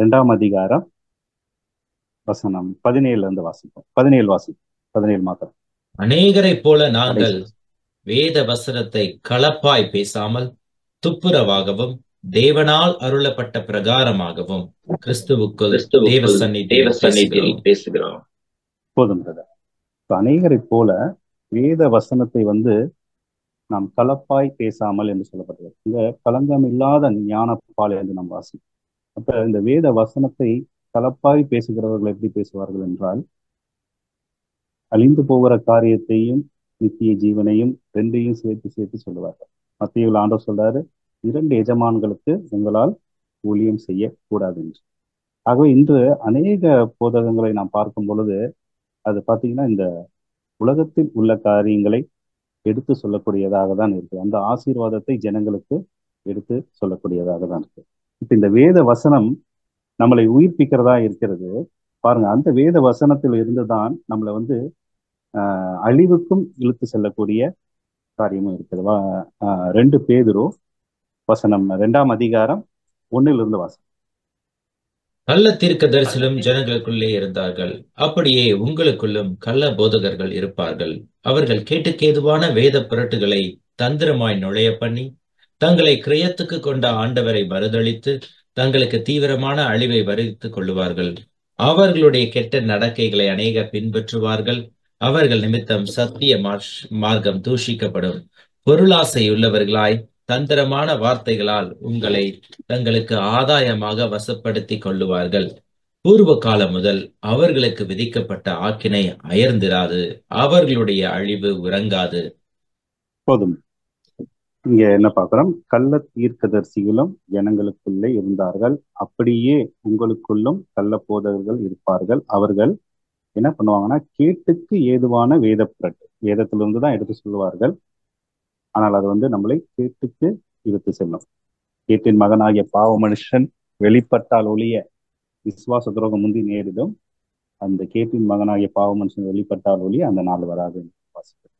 [SPEAKER 3] 2ஆம் அதிகாரம் வசனம் 17 இருந்து வாசிப்போம். 17 மாத்திரம்.
[SPEAKER 2] அநேகரை போல நாங்கள் வேத வசனத்தை கலப்பாய் பேசாமல் துப்புரவாகவும் தேவனால் அருளப்பட்ட பிரகாரமாகவும் கிறிஸ்துவுக்குள் தேவ சந்நிதியில் பேசுகிறோம்.
[SPEAKER 3] போதும். அநேகரை போல வேத வசனத்தை நாம் கலப்பாய் பேசாமல் என்று சொல்லப்பட்டது. இந்த கலங்கம் இல்லாத ஞானப்பால் என்று நாம் வாசிப்போம். அப்ப இந்த வேத வசனத்தை கலப்பாய் பேசுகிறவர்கள் எப்படி பேசுவார்கள் என்றால், அழிந்து போகிற காரியத்தையும் நித்திய ஜீவனையும் ரெண்டையும் சேர்த்து சொல்லுவார்கள். மத்தேயுல ஆண்டவர் சொல்றாரு, 2 எஜமான்களுக்கு உங்களால் ஊழியம் செய்யக்கூடாது என்று. ஆகவே இன்று அநேக போதகங்களை நாம் பார்க்கும் பொழுது அது பார்த்தீங்கன்னா இந்த உலகத்தில் உள்ள காரியங்களை எடுத்து சொல்லக்கூடியதாக தான் இருக்கு. அந்த ஆசீர்வாதத்தை ஜனங்களுக்கு எடுத்து சொல்லக்கூடியதாக தான் இருக்கு. இப்ப இந்த வேத வசனம் நம்மளை உயிர்ப்பிக்கிறதா இருக்கிறது. பாருங்க, அந்த வேத வசனத்தில் இருந்துதான் நம்மளை அழிவுக்கும் இழுத்து செல்லக்கூடிய காரியமும் இருக்குது. 2 பேதுரு வசனம் 2ஆம் அதிகாரம் 1 வாசனம்.
[SPEAKER 2] கள்ள தீர்க்கதரிசிகளும் ஜனங்களுக்குள்ளே இருந்தார்கள், அப்படியே உங்களுக்குள்ளும் கள்ள போதகர்கள் இருப்பார்கள். அவர்கள் கேட்டுக்கேதுவான வேத புரட்டுகளை தந்திரமாய் நுழைய பண்ணி தங்களை கிரயத்துக்கு கொண்ட ஆண்டவரை மறுதளித்து தங்களுக்கு தீவிரமான அழிவை வருவித்துக் கொள்ளுவார்கள். அவர்களுடைய கெட்ட நடக்கைகளை அநேகர் பின்பற்றுவார்கள். அவர்கள் நிமித்தம் சத்திய மார்க்கம் தூஷிக்கப்படும். பொருளாசை உள்ளவர்களாய் தந்திரமான வார்த்தைகளால் உங்களை தங்களுக்கு ஆதாயமாக வசப்படுத்திக் கொள்ளுவார்கள். பூர்வ காலம் முதல் அவர்களுக்கு விதிக்கப்பட்ட ஆக்கினை அயர்ந்திராது, அவர்களுடைய அழிவு உறங்காது.
[SPEAKER 3] போதும். இங்க என்ன பார்க்கிறோம்? கள்ள தீர்க்கதரிசிகளும் ஜனங்களுக்குள்ளே இருந்தார்கள், அப்படியே உங்களுக்குள்ளும் கள்ள போதகர்கள் இருப்பார்கள். அவர்கள் என்ன பண்ணுவாங்கன்னா, கேட்டுக்கு ஏதுவான வேத புரட்டு, வேதத்திலிருந்து தான் எடுத்து சொல்லுவார்கள். ஆனால் அது நம்மளை கேட்டுக்கு இழுத்து செல்லும். கேட்டின் மகனாகிய பாவ மனுஷன் வெளிப்பட்டால் ஒழிய விசுவாச துரோகம் முந்தி நேரிடும். அந்த கேட்டின் மகனாகிய பாவ மனுஷன் வெளிப்பட்டால் ஒழிய அந்த நாள் வராது.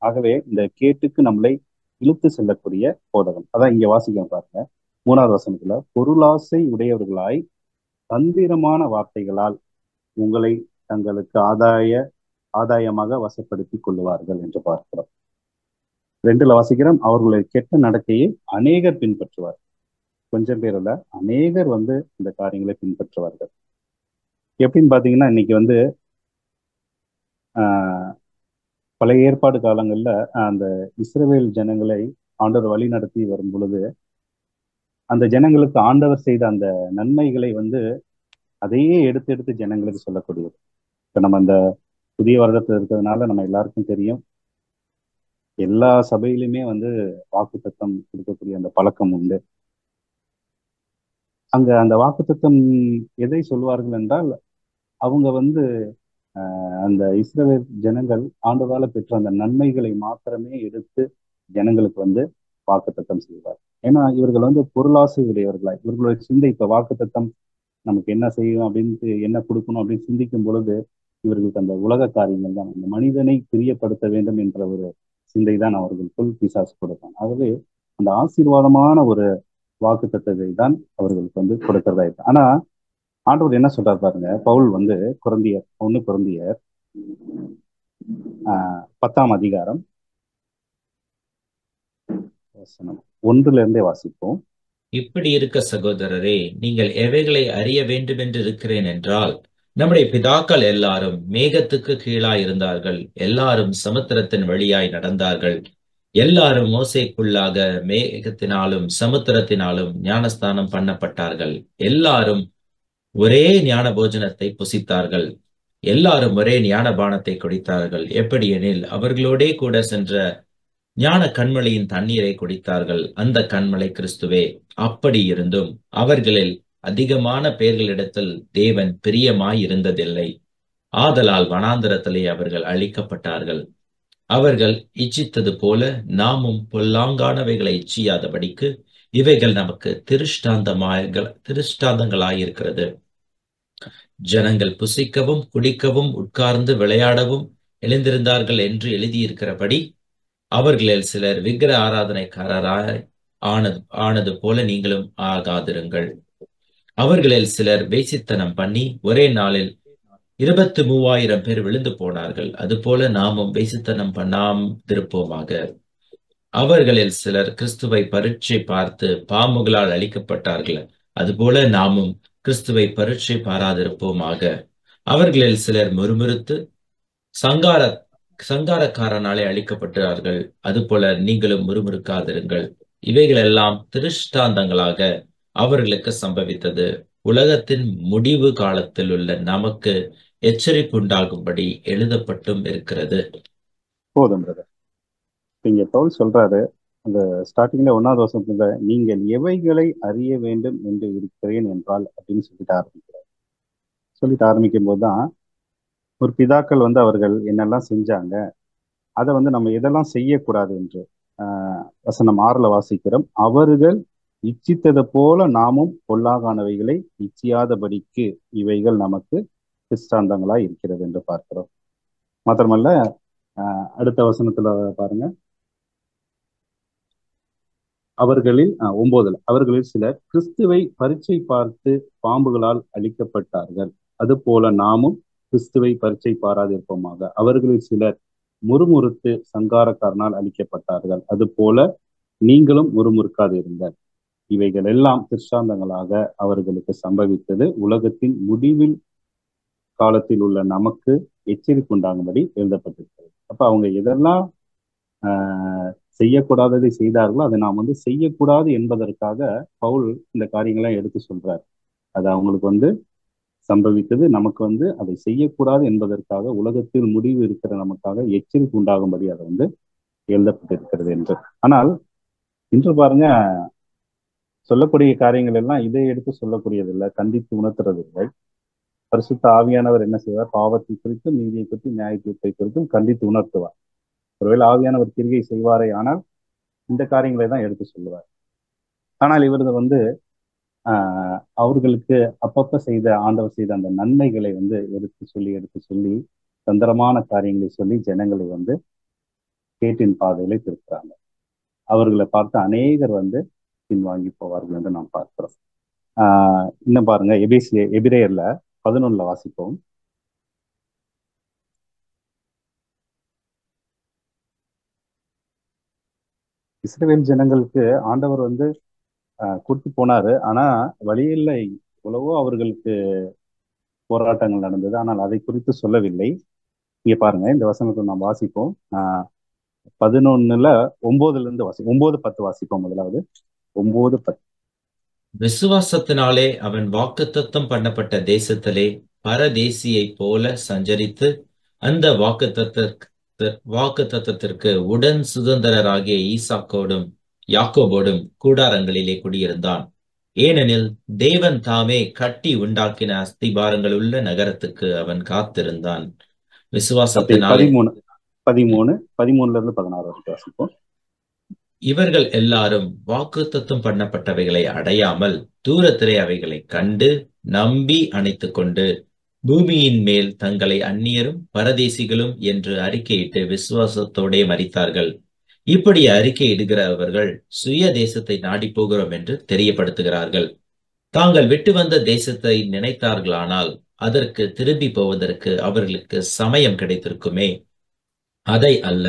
[SPEAKER 3] ஆகவே இந்த கேட்டுக்கு நம்மளை இழுத்து செல்லக்கூடிய போதகம் அதான் இங்க வாசிக்க பாருங்க. 3வது வசனத்துல, பொருளாசை உடையவர்களாய் தந்திரமான வார்த்தைகளால் உங்களை தங்களுக்கு ஆதாயமாக வசப்படுத்திக் கொள்ளுவார்கள் என்று பார்க்கிறோம். 2ல வாசிக்கிறோம், அவர்களுடைய கெட்ட நடக்கையை அநேகர் பின்பற்றுவார். கொஞ்சம் பேர் இல்ல, அநேகர் இந்த காரியங்களை பின்பற்றுவார்கள். எப்படின்னு பாத்தீங்கன்னா, இன்னைக்கு ஆஹ் பழைய ஏற்பாடு காலங்கள்ல அந்த இஸ்ரவேல் ஜனங்களை ஆண்டவர் வழி நடத்தி வரும் பொழுது அந்த ஜனங்களுக்கு ஆண்டவர் செய்த அந்த நன்மைகளை அதையே எடுத்து எடுத்து ஜனங்களுக்கு சொல்லக்கூடியது. இப்ப நம்ம அந்த புதிய வருடத்துல இருக்கிறதுனால நம்ம எல்லாருக்கும் தெரியும், எல்லா சபையிலுமே வாக்குத்தத்தம் கொடுக்கக்கூடிய அந்த பழக்கம் உண்டு. அங்க அந்த வாக்குத்தத்தம் எதை சொல்வார்கள் என்றால், அவங்க அந்த இஸ்ரவேல் ஜனங்கள் ஆண்டவரால பெற்ற அந்த நன்மைகளை மாத்திரமே எடுத்து ஜனங்களுக்கு வாக்குத்தத்தம் செய்வார். ஏன்னா இவர்கள் பொருளாசை உடையவர்களாய், இவர்களுடைய சிந்தை இப்ப வாக்குத்தத்தம் நமக்கு என்ன செய்யும் அப்படின்ட்டு, என்ன கொடுக்கணும் அப்படின்னு சிந்திக்கும் பொழுது இவர்களுக்கு அந்த உலக காரியங்கள் தான், அந்த மனிதனை பிரியப்படுத்த வேண்டும் என்ற ஒரு சிந்தை தான் அவர்களுக்குள் பிசாசு கொடுப்பாங்க. ஆகவே அந்த ஆசீர்வாதமான ஒரு வாக்குத்தத்தத்தை தான் அவர்களுக்கு கொடுக்கறதா இருக்கு. ஆனா ஆண்டவர் என்ன சொல்றாரு பாருங்க. பவுல் கொரிந்தியர் 1 கொரிந்தியர் 10ஆம் அதிகாரம் 1 வாசிப்போம்.
[SPEAKER 2] இப்படி இருக்க சகோதரரே, நீங்கள் எவைகளை அறிய வேண்டும் என்று இருக்கிறேன் என்றால், நம்முடைய பிதாக்கள் எல்லாரும் மேகத்துக்கு கீழாய் இருந்தார்கள், எல்லாரும் சமுத்திரத்தின் வழியாய் நடந்தார்கள், எல்லாரும் மோசேக்குள்ளாக மேகத்தினாலும் சமுத்திரத்தினாலும் ஞானஸ்தானம் பண்ணப்பட்டார்கள், எல்லாரும் ஒரே ஞான போஜனத்தை புசித்தார்கள், எல்லாரும் ஒரே ஞான பானத்தை குடித்தார்கள். எப்படியெனில் அவர்களோடே கூட சென்ற ஞான கண்மலையின் தண்ணீரை குடித்தார்கள், அந்த கண்மலை கிறிஸ்துவே. அப்படி இருந்தும் அவர்களில் அதிகமான பேர்களிடத்தில் தேவன் பிரியமாய் இருந்ததில்லை. ஆதலால் வனாந்தரத்திலே அவர்கள் அழிக்கப்பட்டார்கள். அவர்கள் இச்சித்தது போல நாமும் பொல்லாங்கானவைகளை இச்சியாதபடிக்கு இவைகள் நமக்கு திருஷ்டாந்தங்களாயிருக்கிறது. ஜனங்கள் புசிக்கவும் குடிக்கவும் உட்கார்ந்து விளையாடவும் எழுந்திருந்தார்கள் என்று எழுதியிருக்கிறபடி அவர்களில் சிலர் விக்கிர ஆராதனைக்காரராய் ஆனது போல நீங்களும் ஆகாதிருங்கள். அவர்களில் சிலர் வேசித்தனம் பண்ணி ஒரே நாளில் 23,000 பேர் விழுந்து போனார்கள். அதுபோல நாமும் வேசித்தனம் பண்ணாதிருப்போமாக. அவர்களில் சிலர் கிறிஸ்துவை பரீட்சை பார்த்து பாம்புகளால் அழிக்கப்பட்டார்கள். அதுபோல நாமும் கிறிஸ்துவை பரீட்சை பாராதிருப்போமாக. அவர்களில் சிலர் முறுமுறுத்து சங்காரக்காரனாலே அழிக்கப்பட்டார்கள். அதுபோல நீங்களும் முறுமுறுக்காதிருங்கள். இவைகள் எல்லாம் திருஷ்டாந்தங்களாக அவர்களுக்கு சம்பவித்தது. உலகத்தின் முடிவு காலத்தில் உள்ள நமக்கு எச்சரிப்பு உண்டாகும்படி எழுதப்பட்டும் இருக்கிறது.
[SPEAKER 3] போதும் பிரதர். இங்க பவுல் சொல்றாரு, அந்த ஸ்டார்டிங்ல 1வது வசனத்துல நீங்கள் எவைகளை அறிய வேண்டும் என்று இருக்கிறேன் என்றால் அப்படின்னு சொல்லிட்டு ஆரம்பிக்கும் போதுதான் ஒரு பிதாக்கள் அவர்கள் என்னெல்லாம் செஞ்சாங்க, அதை நம்ம எதெல்லாம் செய்யக்கூடாது என்று வசனம் 6ல் வாசிக்கிறோம். அவர்கள் இச்சித்தது போல நாமும் பொல்லாகானவைகளை இச்சியாதபடிக்கு இவைகள் நமக்கு திஷ்டாந்தங்களாய் இருக்கிறது என்று பார்க்கிறோம். மாத்திரமல்ல, அடுத்த வசனத்துல பாருங்க, அவர்களில் 9ல் அவர்களில் சிலர் கிறிஸ்துவை பரீட்சை பார்த்து பாம்புகளால் அழிக்கப்பட்டார்கள், அதுபோல நாமும் கிறிஸ்துவை பரீட்சை பாராதிருப்போமாக. அவர்களில் சிலர் முறுமுறுத்து சங்காரக்காரனால் அழிக்கப்பட்டார்கள், அதுபோல நீங்களும் முறுமுறுக்காதிருங்கள். இவைகள் எல்லாம் திருஷ்டாந்தங்களாக அவர்களுக்கு சம்பவித்தது உலகத்தின் முடிவில் காலத்தில் உள்ள நமக்கு எச்சரிக்கை உண்டாகும்படி எழுதப்பட்டிருக்கிறது. அப்ப அவங்க எதெல்லாம் செய்யக்கூடாததை செய்தார்களோ அதை நாம் செய்யக்கூடாது என்பதற்காக பவுல் இந்த காரியங்களாம் எடுத்து சொல்றார். அது அவங்களுக்கு சம்பவித்தது நமக்கு அதை செய்யக்கூடாது என்பதற்காக உலகத்தில் முடிவு இருக்கிற நமக்காக எச்சரிக்கை உண்டாகும்படி அதை எழுதப்பட்டிருக்கிறது என்று. ஆனால் இன்று பாருங்க, சொல்லக்கூடிய காரியங்கள் எல்லாம் இதை எடுத்து சொல்லக்கூடியதில்லை, கண்டித்து உணர்த்துறதில்லை. பரிசுத்த ஆவியானவர் என்ன செய்வார்? பாவத்தை குறித்தும் நீதியை குறித்தும் நியாய தீர்ப்பை குறித்தும் கண்டித்து உணர்த்துவார். ஒருவேளை ஆவியானவர் கிரியை செய்வாரே ஆனால் இந்த காரியங்களை தான் எடுத்து சொல்லுவார். ஆனால் இவரது அவர்களுக்கு அப்பப்ப ஆண்டவர் செய்த அந்த நன்மைகளை எடுத்து சொல்லி தந்திரமான காரியங்களை சொல்லி ஜனங்களை கேட்டின் பாதையில திருப்புறாங்க. அவர்களை பார்த்து அநேகர் பின்வாங்கி போவார்கள் என்று நாம் பார்க்கிறோம். இன்னும் பாருங்க, எபிரேயர்ல 11ல் வாசிப்போம். இஸ்ரவேல் ஜனங்களுக்கு ஆண்டவர் கூட்டி போனாரு. ஆனா வழியில் எவ்வளவோ அவர்களுக்கு போராட்டங்கள் நடந்தது, ஆனால் அதை குறித்து சொல்லவில்லை. இங்க பாருங்க, இந்த வசனத்தை நாம் வாசிப்போம். 11ல் 9லிருந்து 9:10 வாசிப்போம். முதலாவது 9:10.
[SPEAKER 2] விசுவாசத்தினாலே அவன் வாக்குத்தத்தம் பண்ணப்பட்ட தேசத்திலே பரதேசியை போல சஞ்சரித்து அந்த வாக்குத்தத்தத்திற்கு உடன் சுதந்திரராகிய ஈசாக்கோடும் யாக்கோபோடும் கூடாரங்களிலே குடியிருந்தான். ஏனெனில் தேவன் தாமே கட்டி உண்டாக்கின அஸ்திபாரங்கள் உள்ள நகரத்துக்கு அவன் காத்திருந்தான். விசுவாசத்தினாலே
[SPEAKER 3] 13-13 வாசிப்போம்.
[SPEAKER 2] இவர்கள் எல்லாரும் வாக்குத்தத்தம் பண்ணப்பட்டவைகளை அடையாமல் தூரத்திலே அவைகளை கண்டு நம்பி அணைத்துக் கொண்டு பூமியின் மேல் தங்களை அந்நியரும் பரதேசிகளும் என்று அறிக்கையிட்டு விசுவாசத்தோடே மரித்தார்கள். இப்படி அறிக்கையிடுகிறவர்கள் சுய தேசத்தை நாடி போகிறோம் என்று தெரியப்படுத்துகிறார்கள். தாங்கள் விட்டு வந்த தேசத்தை நினைத்தார்களானால் அதற்கு திரும்பி போவதற்கு அவர்களுக்கு சமயம் கிடைத்திருக்குமே. அதை அல்ல,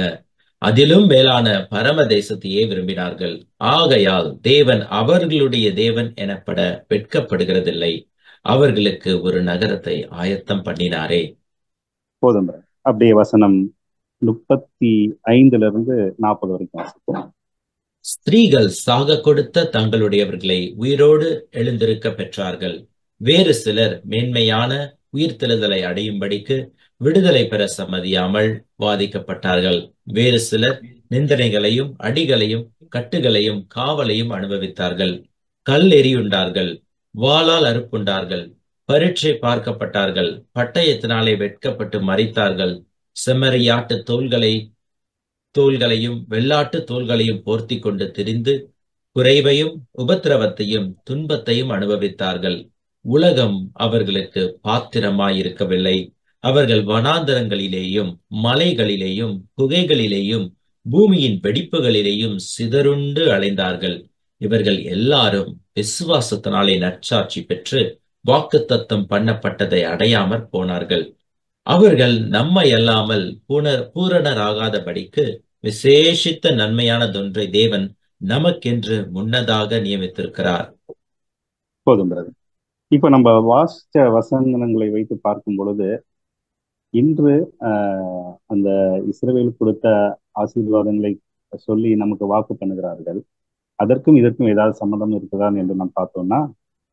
[SPEAKER 2] அதிலும் மேலான பரம தேசத்தையே விரும்பினார்கள். ஆகையால் தேவன் அவர்களுடைய தேவன் எனப்பட வெட்கப்படுகிறதில்லை, அவர்களுக்கு ஒரு நகரத்தை ஆயத்தம் பண்ணினாரே.
[SPEAKER 3] போதும். அப்படியே வசனம் 35-40 வரைக்கும் வாசிப்போம்.
[SPEAKER 2] ஸ்திரீகள் சாக கொடுத்த தங்களுடையவர்களை உயிரோடு எழுந்திருக்க பெற்றார்கள். வேறு சிலர் மேன்மையான உயிர்த்தெழுதலை அடையும்படிக்கு விடுதலை பெற சம்மதியாமல் வாதிக்கப்பட்டார்கள். வேறு சிலர் நிந்தனைகளையும் அடிகளையும் கட்டுகளையும் காவலையும் அனுபவித்தார்கள். கல் எறியுண்டார்கள், வாளால் அறுப்புண்டார்கள், பரீட்சை பார்க்கப்பட்டார்கள், பட்டயத்தினாலே வெட்கப்பட்டு மரித்தார்கள். செம்மறியாட்டு தோள்களையும் வெள்ளாட்டு தோள்களையும் போர்த்தி கொண்டு திரிந்து குறைவையும் உபத்திரவத்தையும் துன்பத்தையும் அனுபவித்தார்கள். உலகம் அவர்களுக்கு பாத்திரமாயிருக்கவில்லை. அவர்கள் வனாந்தரங்களிலேயும் மலைகளிலேயும் குகைகளிலேயும் பூமியின் வெடிப்புகளிலேயும் சிதறுண்டு அலைந்தார்கள். இவர்கள் எல்லாரும் விசுவாசத்தினாலே நற்சாட்சி பெற்று வாக்குத்தத்தம் பண்ணப்பட்டதை அடையாமற் போனார்கள். அவர்கள் நம்மை அல்லாமல் பூரணராகாதபடிக்கு விசேஷித்த நன்மையானதொன்றை தேவன் நமக்கென்று முன்னதாக நியமித்திருக்கிறார்.
[SPEAKER 3] போதும். இப்ப நம்ம வாசிச்ச வசனங்களை வைத்து பார்க்கும் பொழுது இன்று அந்த இஸ்ரவேல் கொடுத்த ஆசீர்வாதங்களை சொல்லி நமக்கு வாக்கு பண்ணுகிறார்கள். அதற்கும் இதற்கும் ஏதாவது சம்மதம் இருக்குதா என்று நாம் பார்த்தோம்னா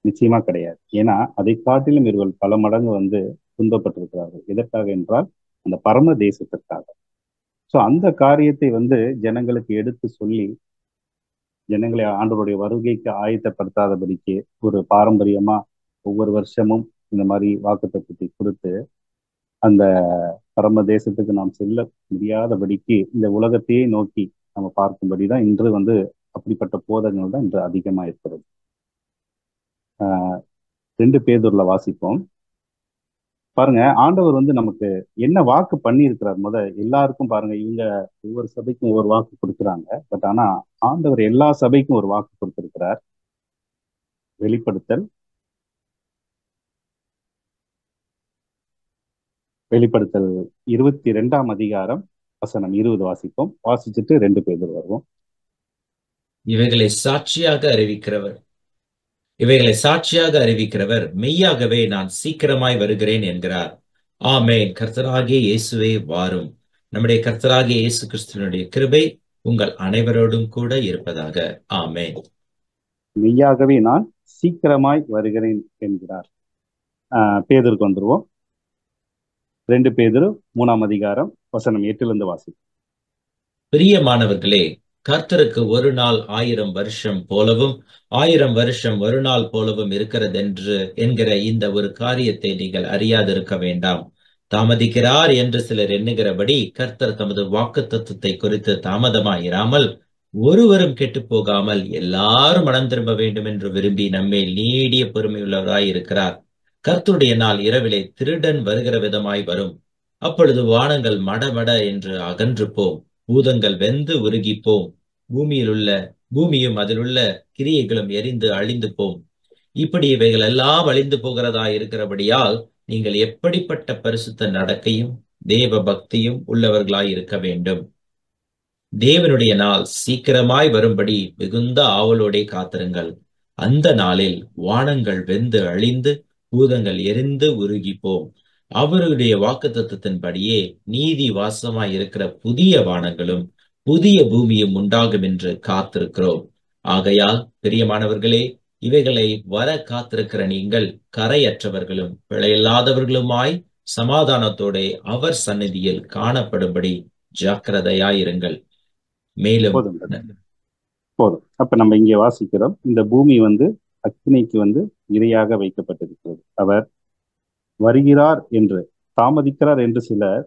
[SPEAKER 3] நிச்சயமா கிடையாது. ஏன்னா அதை காட்டிலும் இவர்கள் பல மடங்கு துன்பப்பட்டிருக்கிறார்கள். எதற்காக என்றால் அந்த பரம தேசத்திற்காக. ஸோ அந்த காரியத்தை ஜனங்களுக்கு எடுத்து சொல்லி ஜனங்களை ஆண்டவருடைய வருகைக்கு ஆயத்தப்படுத்தாதபடிக்கு ஒரு பாரம்பரியமா ஒவ்வொரு வருஷமும் இந்த மாதிரி வாக்குத்தத்தத்தை கொடுத்து அந்த பரம தேசத்துக்கு நாம் செல்ல முடியாதபடிக்கு இந்த உலகத்தையே நோக்கி நம்ம பார்க்கும்படிதான் இன்று அப்படிப்பட்ட போதகங்கள் தான் இன்று அதிகமா இருக்கிறது. 2 பேதுருல வாசிப்போம். பாருங்க, ஆண்டவர் நமக்கு என்ன வாக்கு பண்ணி இருக்கிறார். எல்லாருக்கும் பாருங்க, இவங்க ஒவ்வொரு சபைக்கும் ஒவ்வொரு வாக்கு கொடுக்குறாங்க. பட் ஆனா ஆண்டவர் எல்லா சபைக்கும் ஒரு வாக்கு கொடுத்திருக்கிறார். வெளிப்படுத்தல் 22ஆம் அதிகாரம் வசனம் 20 வாசிப்போம். வாசிச்சுட்டு 2 பேதுரு வருவோம்.
[SPEAKER 2] இவைகளை சாட்சியாக அறிவிக்கிறவர் மெய்யாகவே நான் சீக்கிரமாய் வருகிறேன் என்கிறார். ஆமென். கர்த்தராகிய இயேசுவே வாரும். நம்முடைய கர்த்தராகிய இயேசு கிறிஸ்துவினுடைய கிருபை உங்கள் அனைவரோடும் கூட இருப்பதாக. ஆமென்.
[SPEAKER 3] மெய்யாகவே நான் சீக்கிரமாய் வருகிறேன் என்கிறார். பேதுருக்கு வந்துருவோம். 2 பேதுரு 3ஆம் அதிகாரம் வசனம் 8 வாசிப்போம்.
[SPEAKER 2] பிரியமானவர்களே, கர்த்தருக்கு ஒரு நாள் 1000 வருஷம் போலவும் 1000 வருஷம் ஒரு நாள் போலவும் இருக்கிறதென்று என்கிற இந்த ஒரு காரியத்தை நீங்கள் அறியாதிருக்க வேண்டாம். தாமதிக்கிறார் என்று சிலர் எண்ணுகிறபடி கர்த்தர் தமது வாக்குத்தத்தத்தை குறித்து தாமதமாயிராமல் ஒருவரும் கெட்டு போகாமல் எல்லாரும் மனம் திரும்ப வேண்டும் என்று விரும்பி நம்மேல் நீடிய பொறுமையுள்ளவராய் இருக்கிறார். கர்த்தருடைய நாள் இரவிலே திருடன் வருகிற விதமாய் வரும். அப்பொழுது வானங்கள் மடமட என்று அகன்று போம், பூதங்கள் வெந்து உருகிப்போம், பூமியும் அதிலுள்ள கிரியைகளும் எரிந்து அழிந்து போம். இப்படி இவைகள் எல்லாம் அழிந்து போகிறதா இருக்கிறபடியால் நீங்கள் எப்படிப்பட்ட பரிசுத்த நடக்கையும் தேவ பக்தியும் உள்ளவர்களாய் இருக்க வேண்டும். தேவனுடைய நாள் சீக்கிரமாய் வரும்படி மிகுந்த ஆவலோடே காத்திருங்கள். அந்த நாளில் வானங்கள் வெந்து அழிந்து பூதங்கள் எரிந்து உருகிப்போம். அவருடைய வாக்குத்தத்தத்தின்படியே நீதி வாசமாய் இருக்கிற புதிய வானங்களும் புதிய பூமியும் உண்டாகும் என்று காத்திருக்கிறோம். ஆகையால் பிரியமானவர்களே, இவைகளை வர காத்திருக்கிற நீங்கள் கரையற்றவர்களும் பிழையில்லாதவர்களுமாய் சமாதானத்தோட அவர் சந்நிதியில் காணப்படும்படி ஜாக்கிரதையாயிருங்கள். மேலும்
[SPEAKER 3] போதும். அப்ப நம்ம இங்கே வாசிக்கிறோம், இந்த பூமி அக்கினிக்கு இரையாக வைக்கப்பட்டிருக்கிறது. அவர் வருகிறார் என்று தாமதிக்கிறார் என்று சிலர்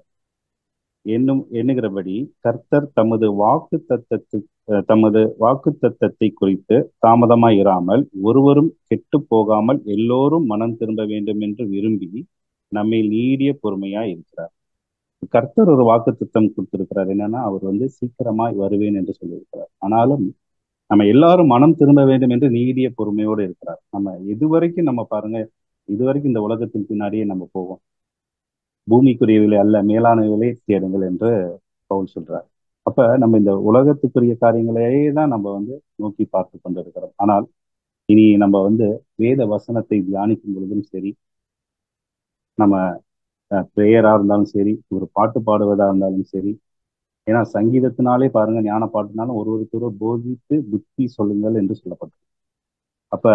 [SPEAKER 3] எண்ணுகிறபடி கர்த்தர் தமது வாக்குத்தத்தத்தை குறித்து தாமதமாய் இராமல் ஒருவரும் கெட்டு போகாமல் எல்லோரும் மனம் திரும்ப வேண்டும் என்று விரும்பி நம்மை நீடிய பொறுமையாய் இருக்கிறார். கர்த்தர் ஒரு வாக்குத்தத்தம் கொடுத்திருக்கிறார். என்னன்னா, அவர் சீக்கிரமாய் வருவேன் என்று சொல்லியிருக்கிறார். ஆனாலும் நம்ம எல்லாரும் மனம் திரும்ப வேண்டும் என்று நீடிய பொறுமையோடு இருக்கிறார். நம்ம இதுவரைக்கும் பாருங்க, இதுவரைக்கும் இந்த உலகத்தின் பின்னாடியே நம்ம போவோம். பூமிக்குரியவில்லை அல்ல, மேலானவிலே தேடுங்கள் என்று பவுல் சொல்றார். அப்ப நம்ம இந்த உலகத்துக்குரிய காரியங்களையே தான் நம்ம நோக்கி பார்த்து கொண்டிருக்கிறோம். ஆனால் இனி நம்ம வேத வசனத்தை தியானிக்கும் பொழுதும் சரி, நம்ம பிரேயரா இருந்தாலும் சரி, ஒரு பாட்டு பாடுவதா இருந்தாலும் சரி, ஏன்னா சங்கீதத்தினாலே பாருங்க, ஞான பாட்டுனாலும் ஒருவருக்கொரு போதித்து புத்தி சொல்லுங்கள் என்று சொல்லப்பட்டது. அப்ப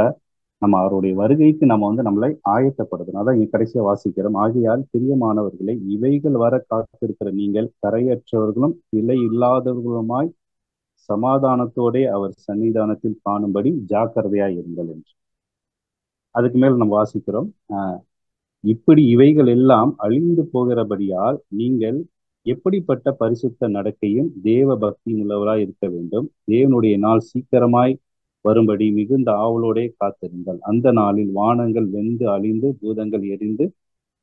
[SPEAKER 3] நம்ம அவருடைய வருகைக்கு நம்ம நம்மளை ஆயத்தப்படுத்தணும். அதான் இங்க கடைசியா வாசிக்கிறோம். ஆகையால் பிரியமானவர்களை, இவைகள் வர காத்திருக்கிற நீங்கள் கரையற்றவர்களும் பிழை இல்லாதவர்களுமாய் சமாதானத்தோட அவர் சன்னிதானத்தில் காணும்படி ஜாக்கிரதையாய் இருங்கள் என்று. அதுக்கு மேல் நம்ம வாசிக்கிறோம், இப்படி இவைகள் எல்லாம் அழிந்து போகிறபடியால் நீங்கள் எப்படிப்பட்ட பரிசுத்த நடக்கையும் தேவ பக்தியும் உள்ளவராய் இருக்க வேண்டும். தேவனுடைய நாள் சீக்கிரமாய் வரும்படி மிகுந்த ஆவலோடே காத்திருங்கள். அந்த நாளில் வானங்கள் வெந்து அழிந்து பூதங்கள் எரிந்து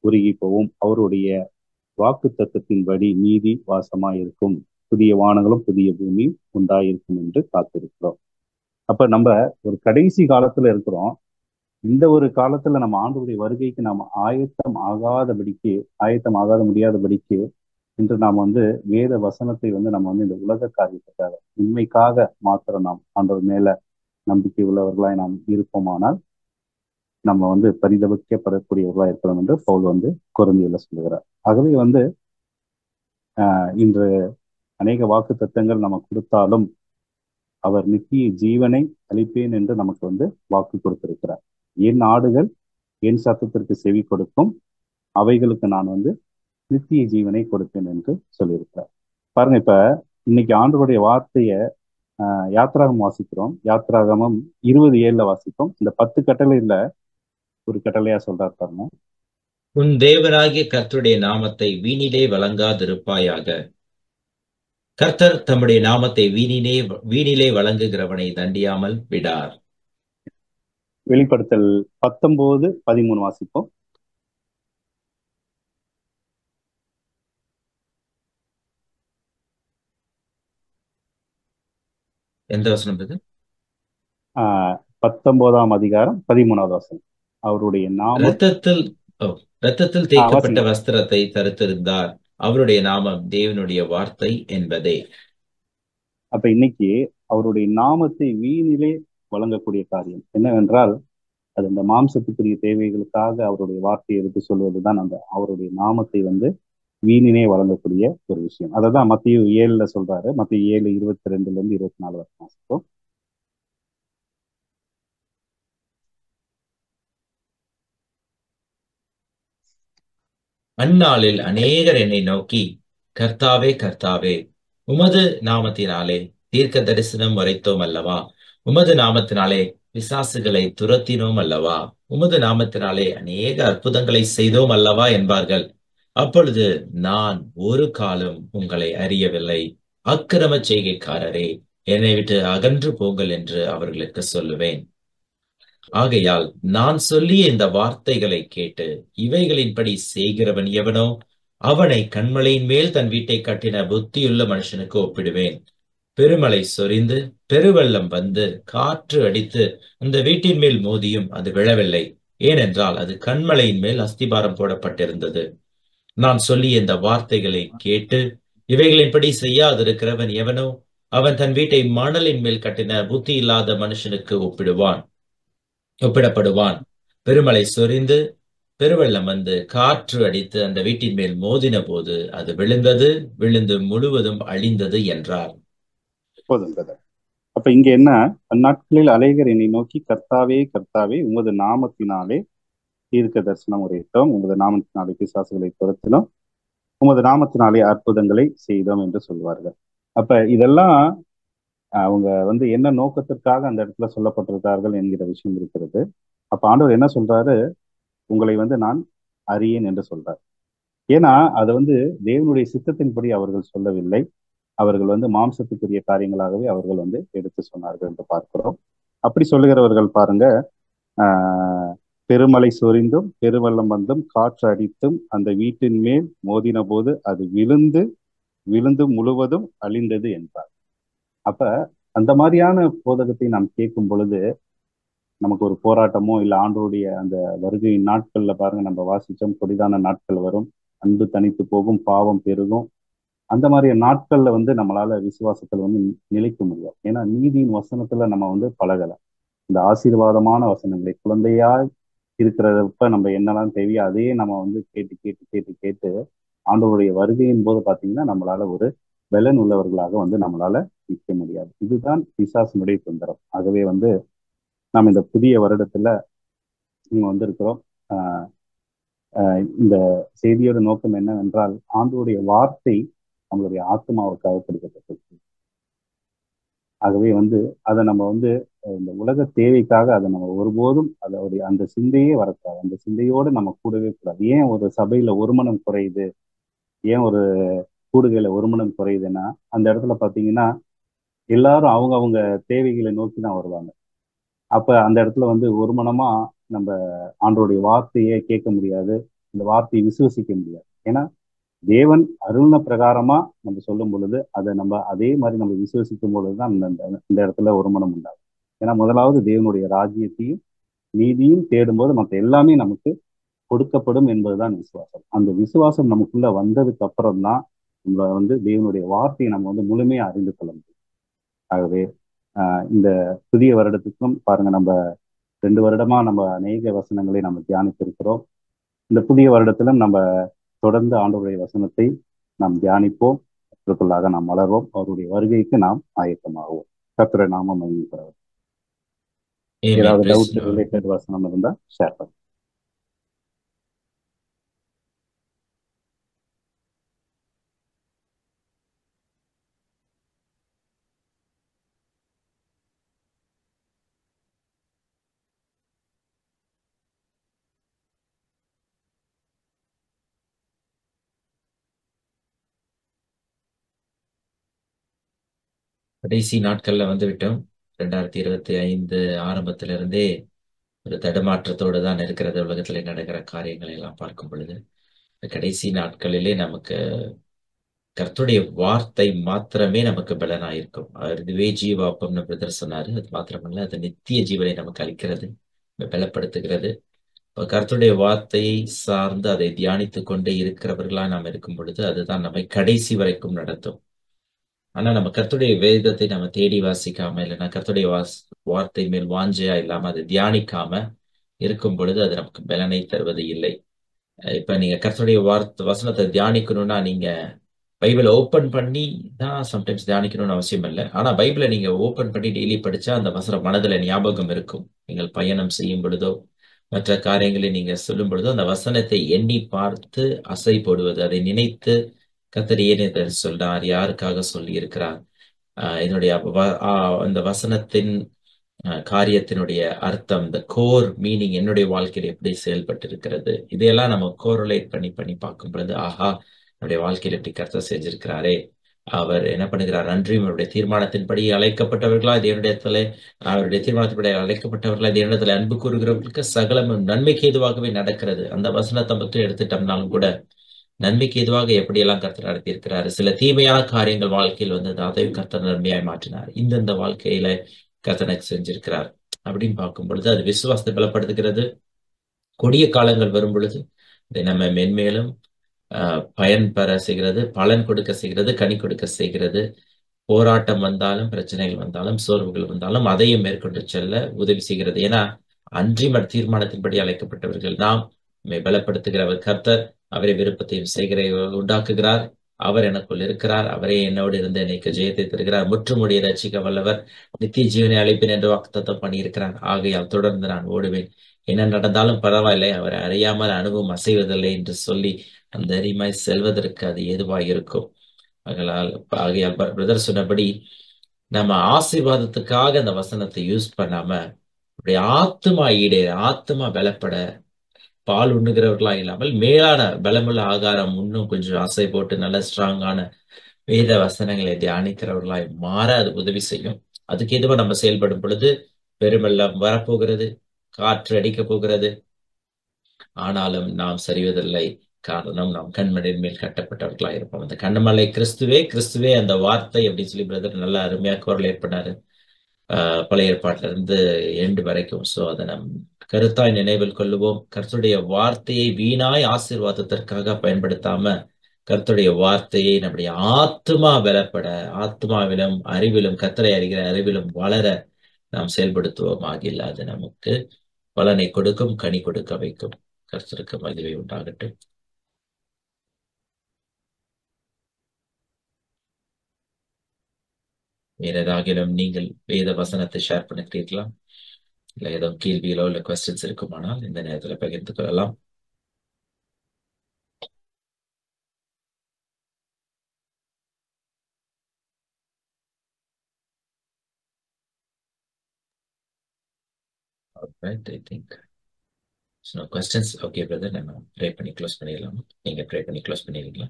[SPEAKER 3] உருகி போவும். அவருடைய வாக்குத்தத்தத்தின்படி நீதி வாசமாயிருக்கும். புதிய வானங்களும் புதிய பூமியும் உண்டாயிருக்கும் என்று காத்திருக்கிறோம். அப்ப நம்ம ஒரு கடைசி காலத்துல இருக்கிறோம். இந்த ஒரு காலத்துல நம்ம ஆண்டவருடைய வருகைக்கு நாம் ஆயத்தம் ஆகாத முடியாதபடிக்கு இன்று நாம் வேத வசனத்தை நம்ம இந்த உலக காரியத்துக்காக உண்மைக்காக மாத்திரம் நாம் ஆண்டவர் மேல நம்பிக்கை உள்ளவர்களாய் நாம் இருப்போமானால் நம்ம பரிதவிக்கப்படக்கூடியவர்களா இருக்கிறோம் என்று பவுல் கொரிந்தியர்ல சொல்லுகிறார். ஆகவே இன்று அநேக வாக்கு தத்தங்கள் நமக்கு கொடுத்தாலும் அவர் நித்திய ஜீவனை அளிப்பேன் என்று நமக்கு வாக்கு கொடுத்திருக்கிறார். என் ஆடுகள் என் சத்தத்திற்கு செவி கொடுக்கும், அவைகளுக்கு நான் நித்திய ஜீவனை கொடுப்பேன் என்று சொல்லியிருக்கிறார். பாருங்க, இப்ப இன்னைக்கு ஆண்டவருடைய வார்த்தைய யாத்ராகம் வாசிக்கிறோம். யாத்ராகமம் 20:7 வாசிப்போம். இந்த 10 கட்டளையில ஒரு கட்டளையா சொல்றாரு பாருங்க.
[SPEAKER 2] உன் தேவனாகிய கர்த்தருடைய நாமத்தை வீணிலே வழங்காதிருப்பாயாக. கர்த்தர் தம்முடைய நாமத்தை வீணிலே வழங்குகிறவனை தண்டியாமல் விடார்.
[SPEAKER 3] வெளிப்படுத்தல் 19:13 வாசிப்போம்.
[SPEAKER 2] எந்த வசனம் இது?
[SPEAKER 3] 19ஆம் அதிகாரம் 13வது வசனம். அவருடைய நாமம்
[SPEAKER 2] இரத்தத்தில் தேய்க்கப்பட்ட
[SPEAKER 3] வாசிங்க.
[SPEAKER 2] வஸ்திரத்தை தரித்திருந்தார். அவருடைய நாமம் தேவனுடைய வார்த்தை என்பதே.
[SPEAKER 3] அப்ப இன்னைக்கு அவருடைய நாமத்தை வீணிலே வழங்கக்கூடிய காரியம் என்னவென்றால், அது இந்த மாம்சத்துக்குரிய தேவைகளுக்காக அவருடைய வார்த்தையை எடுத்து சொல்வதுதான் அந்த அவருடைய நாமத்தை வீணினே வழங்கக்கூடிய ஒரு விஷயம். அததான் மத்திய 7 சொல்றாரு. மத்திய 7:22 24 வாசிப்போம்.
[SPEAKER 2] அந்நாளில் அநேகர் என்னை நோக்கி, கர்த்தாவே கர்த்தாவே, உமது நாமத்தினாலே தீர்க்க தரிசனம் உரைத்தோம் அல்லவா? உமது நாமத்தினாலே பிசாசுகளை துரத்தினோம் அல்லவா? உமது நாமத்தினாலே அநேக அற்புதங்களை செய்தோம் அல்லவா என்பார்கள். அப்பொழுது நான் ஒரு காலம் உங்களை அறியவில்லை, அக்கிரம செய்கைக்காரரே, என்னை விட்டு அகன்று போங்கள் என்று அவர்களுக்கு சொல்லுவேன். ஆகையால் நான் சொல்லிய இந்த வார்த்தைகளை கேட்டு இவைகளின்படி செய்கிறவன் எவனோ அவனை கன்மலையின் மேல் தன் வீட்டை கட்டின புத்தியுள்ள மனுஷனுக்கு ஒப்பிடுவேன். பெருமழை சொரிந்து பெருவெள்ளம் வந்து காற்று அடித்து அந்த வீட்டின் மேல் மோதியும் அது விழவில்லை, ஏனென்றால் அது கன்மலையின் மேல் அஸ்திபாரம் போடப்பட்டிருந்தது. நான் சொல்லிய இந்த வார்த்தைகளை கேட்டு இவைகளின்படி செய்யாதிருக்கிறவன் எவனோ அவன் தன் வீட்டை மணலின் மேல் கட்டின புத்தி இல்லாத மனுஷனுக்கு ஒப்பிடப்படுவான். பெருமழை சொரிந்து பெருவெள்ளம் வந்து காற்று அடித்து அந்த வீட்டின் மேல் மோதின போது அது விழுந்து முழுவதும் அழிந்தது என்றார்.
[SPEAKER 3] அப்ப இங்க என்ன, அந்நாட்களில் அநேகர் என்னை நோக்கி, கர்த்தாவே கர்த்தாவே, உமது நாமத்தினாலே தீர்க்க தரிசனம் உரைத்தோம், உமது நாமத்தினாலே பிசாசுகளை துரத்தினோம், உமது நாமத்தினாலே அற்புதங்களை செய்தோம் என்று சொல்வார்கள். அப்ப இதெல்லாம் அவங்க என்ன நோக்கத்திற்காக அந்த இடத்துல சொல்லப்பட்டிருக்கார்கள் என்கிற விஷயம் இருக்கிறது. அப்ப ஆண்டவர் என்ன சொல்றாரு, உங்களை நான் அறியேன் என்று சொல்றார். ஏன்னா அதை தேவனுடைய சித்தத்தின்படி அவர்கள் சொல்லவில்லை. அவர்கள் மாம்சத்துக்குரிய காரியங்களாகவே அவர்கள் எடுத்து சொன்னார்கள் என்று பார்க்கிறோம். அப்படி சொல்லுகிறவர்கள் பாருங்க, பெருமழை சொரிந்தும் பெருவெள்ளம் வந்தும் காற்று அடித்தும் அந்த வீட்டின் மேல் மோதின போது அது விழுந்து முழுவதும் அழிந்தது என்றார். அப்ப அந்த மாதிரியான போதகத்தை நாம் கேட்கும் பொழுது நமக்கு ஒரு போராட்டமோ இல்லை ஆண்டோடைய அந்த வருகை நாட்கள்ல பாருங்க, நம்ம வாசிச்சோம், கொடிதான நாட்கள் வரும், அன்பு தனித்து போகும், பாவம் பெருகும். அந்த மாதிரி நாட்கள்ல நம்மளால விசுவாசத்துல நிலைக்க முடியாது. ஏன்னா நீதியின் வசனத்துல நம்ம பழகலை. இந்த ஆசீர்வாதமான வசனங்களை குழந்தையாய் இருக்கிறப்ப நம்ம என்னெல்லாம் தேவையோ அதே நம்ம கேட்டு கேட்டு கேட்டு கேட்டு ஆண்டவருடைய வருகையின் போது பாத்தீங்கன்னா நம்மளால ஒரு பலன் உள்ளவர்களாக நம்மளால நிற்க முடியாது. இதுதான் பிசாசினுடைய தொந்தரம். ஆகவே நாம் இந்த புதிய வருடத்துல நீங்க வந்திருக்கிறோம். இந்த செய்தியோட நோக்கம் என்னவென்றால், ஆண்டவருடைய வார்த்தை நம்மளுடைய ஆத்மாவுக்காக கொடுக்கப்பட்டிருக்கு. ஆகவே அதை நம்ம இந்த உலக தேவைக்காக அதை நம்ம ஒருபோதும் அதோடைய அந்த சிந்தையே வரக்கூடாது. அந்த சிந்தையோடு நம்ம கூடவே கூடாது. ஏன் ஒரு சபையில ஒரு மனம் குறையுது, ஏன் ஒரு கூடுகையில ஒரு மனம் குறையுதுன்னா, அந்த இடத்துல பாத்தீங்கன்னா எல்லாரும் அவங்க தேவைகளை நோக்கி தான் வருவாங்க. அப்ப அந்த இடத்துல ஒரு மனமா நம்ம ஆண்டோடைய வார்த்தையை கேட்க முடியாது, இந்த வார்த்தையை விசுவசிக்க முடியாது. ஏன்னா தேவன் அருள்ன பிரகாரமா நம்ம சொல்லும் பொழுது அதை நம்ம அதே மாதிரி நம்ம விசுவசிக்கும் பொழுதுதான் இந்த இடத்துல ஒரு மனம் உண்டாகும். ஏன்னா முதலாவது தேவனுடைய ராஜ்யத்தையும் நீதியும் தேடும்போது மற்ற எல்லாமே நமக்கு கொடுக்கப்படும் என்பதுதான் விசுவாசம். அந்த விசுவாசம் நமக்குள்ள வந்ததுக்கு அப்புறம் தான் நம்ம தேவனுடைய வார்த்தையை நம்ம முழுமையா அறிந்து கொள்ள முடியும். ஆகவே இந்த புதிய வருடத்துக்கும் பாருங்க, நம்ம 2 வருடமா நம்ம அநேக வசனங்களை நம்ம தியானித்திருக்கிறோம். இந்த புதிய வருடத்திலும் நம்ம தொடர்ந்து ஆண்டவருடைய வசனத்தை நாம் தியானிப்போம், அதற்குள்ளாக நாம் வளர்வோம், அவருடைய வருகைக்கு நாம் ஆயத்தமாகுவோம். கர்த்தருடைய நாமம் மகிமைப்படுவது. ஏதாவது டவுட் ரிலேட்டட் வசனம் இருந்தா ஷேர் பண்ணுங்க.
[SPEAKER 2] கடைசி நாட்கள்ல வந்து விட்டோம். 2025 ஆரம்பத்திலிருந்தே ஒரு தடுமாற்றத்தோடு தான் இருக்கிறது. உலகத்தில் நடக்கிற காரியங்களை எல்லாம் பார்க்கும் பொழுது இந்த கடைசி நாட்களிலே நமக்கு கர்த்தருடைய வார்த்தை மாத்திரமே நமக்கு பலனாயிருக்கும். இதுவே ஜீவாப்பம்னு பிரதர் சொன்னாரு. அது மாத்திரமல்ல, அது நித்திய ஜீவனை நமக்கு அளிக்கிறது, பலப்படுத்துகிறது. கர்த்தருடைய வார்த்தையை சார்ந்து அதை தியானித்துக் கொண்டே இருக்கிறவர்களா நாம் இருக்கும் பொழுது அதுதான் நம்மை கடைசி வரைக்கும் நடத்தும். ஆனா நம்ம கர்த்தருடைய வேதத்தை நம்ம தேடி வாசிக்காம, இல்லைன்னா கர்த்தருடைய வார்த்தை மேல் வாஞ்சையா இல்லாம அதை தியானிக்காம இருக்கும் பொழுது அது நமக்கு பலனை தருவது இல்லை. இப்ப நீங்க கர்த்தருடைய வசனத்தை தியானிக்கணும்னா நீங்க பைபிளை ஓபன் பண்ணி தான் சம்டைம்ஸ் தியானிக்கணும்னு அவசியம் இல்லை. ஆனா பைபிளை நீங்க ஓபன் பண்ணி டெய்லி படிச்சா அந்த வசனம் மனதுல ஞாபகம் இருக்கும். நீங்கள் பயணம் செய்யும் பொழுதோ மற்ற காரியங்களை நீங்க சொல்லும் பொழுதோ அந்த வசனத்தை எண்ணி பார்த்து அசை போடுவது, அதை நினைத்து கர்த்தர் ஏன் இதை சொல்றார், யாருக்காக சொல்லி இருக்கிறார், என்னுடைய அந்த வசனத்தின் காரியத்தினுடைய அர்த்தம், இந்த கோர் மீனிங் என்னுடைய வாழ்க்கையில் எப்படி செயல்பட்டு இருக்கிறது, இதையெல்லாம் நம்ம கோரிலேட் பண்ணி பார்க்கும் பொழுது ஆஹா, என்னுடைய வாழ்க்கையில் எப்படி கர்த்தர் செஞ்சிருக்கிறாரே, அவர் என்ன பண்ணுகிறார், அன்றியும் அவருடைய தீர்மானத்தின்படி அழைக்கப்பட்டவர்களா இது என்னிடத்துல, அவருடைய தீர்மானத்தின்படி அழைக்கப்பட்டவர்களா இது என்னிடத்துல அன்பு கூறுகிறவர்களுக்கு சகலமும் நன்மைக்கு ஏதுவாகவே நடக்கிறது. அந்த வசனத்தை மட்டும் எடுத்துட்டோம்னாலும் கூட நன்மைக்கு எதுவாக எப்படியெல்லாம் கர்த்தர் நடத்தி இருக்கிறாரு. சில தீமையான காரியங்கள் வாழ்க்கையில் வந்தது, அதையும் கர்த்தர் நன்மையாய் மாற்றினார். இந்த வாழ்க்கையில கர்த்தர் செஞ்சிருக்கிறார் அப்படின்னு பார்க்கும் பொழுது அது விசுவாசத்தை பலப்படுத்துகிறது. கொடிய காலங்கள் வரும் பொழுது இதை நம்ம மென்மேலும் பயன் பெற செய்கிறது, பலன் கொடுக்க செய்கிறது, கனி கொடுக்க செய்கிறது. போராட்டம் வந்தாலும், பிரச்சனைகள் வந்தாலும், சோர்வுகள் வந்தாலும் அதையும் மேற்கொண்டு செல்ல உதவி செய்கிறது. ஏன்னா அன்றிம தீர்மானத்தின்படி அழைக்கப்பட்டவர்கள் நாம். பலப்படுத்துகிறவர் கர்த்தர், அவரை விருப்பத்தையும் செய்கிற உண்டாக்குகிறார். அவர் எனக்குள் இருக்கிறார், அவரே என்னோடு இருந்து எனக்கு ஜெயத்தை தருகிறார். முற்றுமுடிய ரட்சிக்க வல்லவர், நித்திய ஜீவனை அழைப்பேன் என்று வாக்குத்தத்தம் பண்ணியிருக்கிறார். ஆகையால் தொடர்ந்து நான் ஓடுவேன், என்ன நடந்தாலும் பரவாயில்லை, அவரை அறியாமல் அனுபவம் அசைவதில்லை என்று சொல்லி அந்த அறிமாய் செல்வதற்கு அது ஏதுவாக இருக்கும். ஆகையால் பிரதர் சொன்னபடி நம்ம ஆசீர்வாதத்துக்காக அந்த வசனத்தை யூஸ் பண்ணாம அப்படி ஆத்துமா ஈடேற, ஆத்துமா பலப்பட, பால் உண்ணுகிறவர்களா இல்லாமல் மேலான பலமுள்ள ஆகாரம் இன்னும் கொஞ்சம் ஆசை போட்டு நல்ல ஸ்ட்ராங்கான வேத வசனங்களை தியானிக்கிறவர்களாய் மாற அது உதவி செய்யும். அதுக்கு எதுவா நம்ம செயல்படும் பொழுது பெருமெல்லாம் வரப்போகிறது, காற்று அடிக்க போகிறது, ஆனாலும் நாம் சரிவதில்லை. காரணம் நாம் கண்மலையின் மேல் கட்டப்பட்டவர்களா இருப்போம். அந்த கண்மலை கிறிஸ்துவே, கிறிஸ்துவே அந்த வார்த்தை அப்படின்னு சொல்லி பிரதர் நல்லா அருமையா கோரிலேட் பண்ணாரு, பழைய ஏற்பாட்டில இருந்து எண்டு வரைக்கும். சோ அதை நம் கருத்தாய் நினைவில் கொள்ளுவோம். கர்த்தருடைய வார்த்தையை வீணாய் ஆசீர்வாதத்திற்காக பயன்படுத்தாம கர்த்தருடைய வார்த்தையை நம்முடைய ஆத்மா பலப்பட, ஆத்மாவிலும் அறிவிலும், கர்த்தரை அறிகிற அறிவிலும் வளர நாம் செயல்படுத்துவோம். ஆகில் அது நமக்கு பலனை கொடுக்கும், கனி கொடுக்க வைக்கும். கர்த்தருக்கு மகிமை உண்டாகட்டும். வேற ஏதாகிலும் நீங்கள் வேத வசனத்தை ஷேர் பண்ணிக்கிறீர்களா, இல்ல ஏதோ கேள்வியிலோ இல்ல கொஸ்டின்ஸ் இருக்குமானால் இந்த நேரத்துல பகிர்ந்து கொள்ளலாம். Alright, I think no questions. Okay, brother, நம்ம ப்ரே பண்ணி க்ளோஸ் பண்ணிடலாம். நீங்க ப்ரே பண்ணி க்ளோஸ் பண்ணிடுறீங்களா?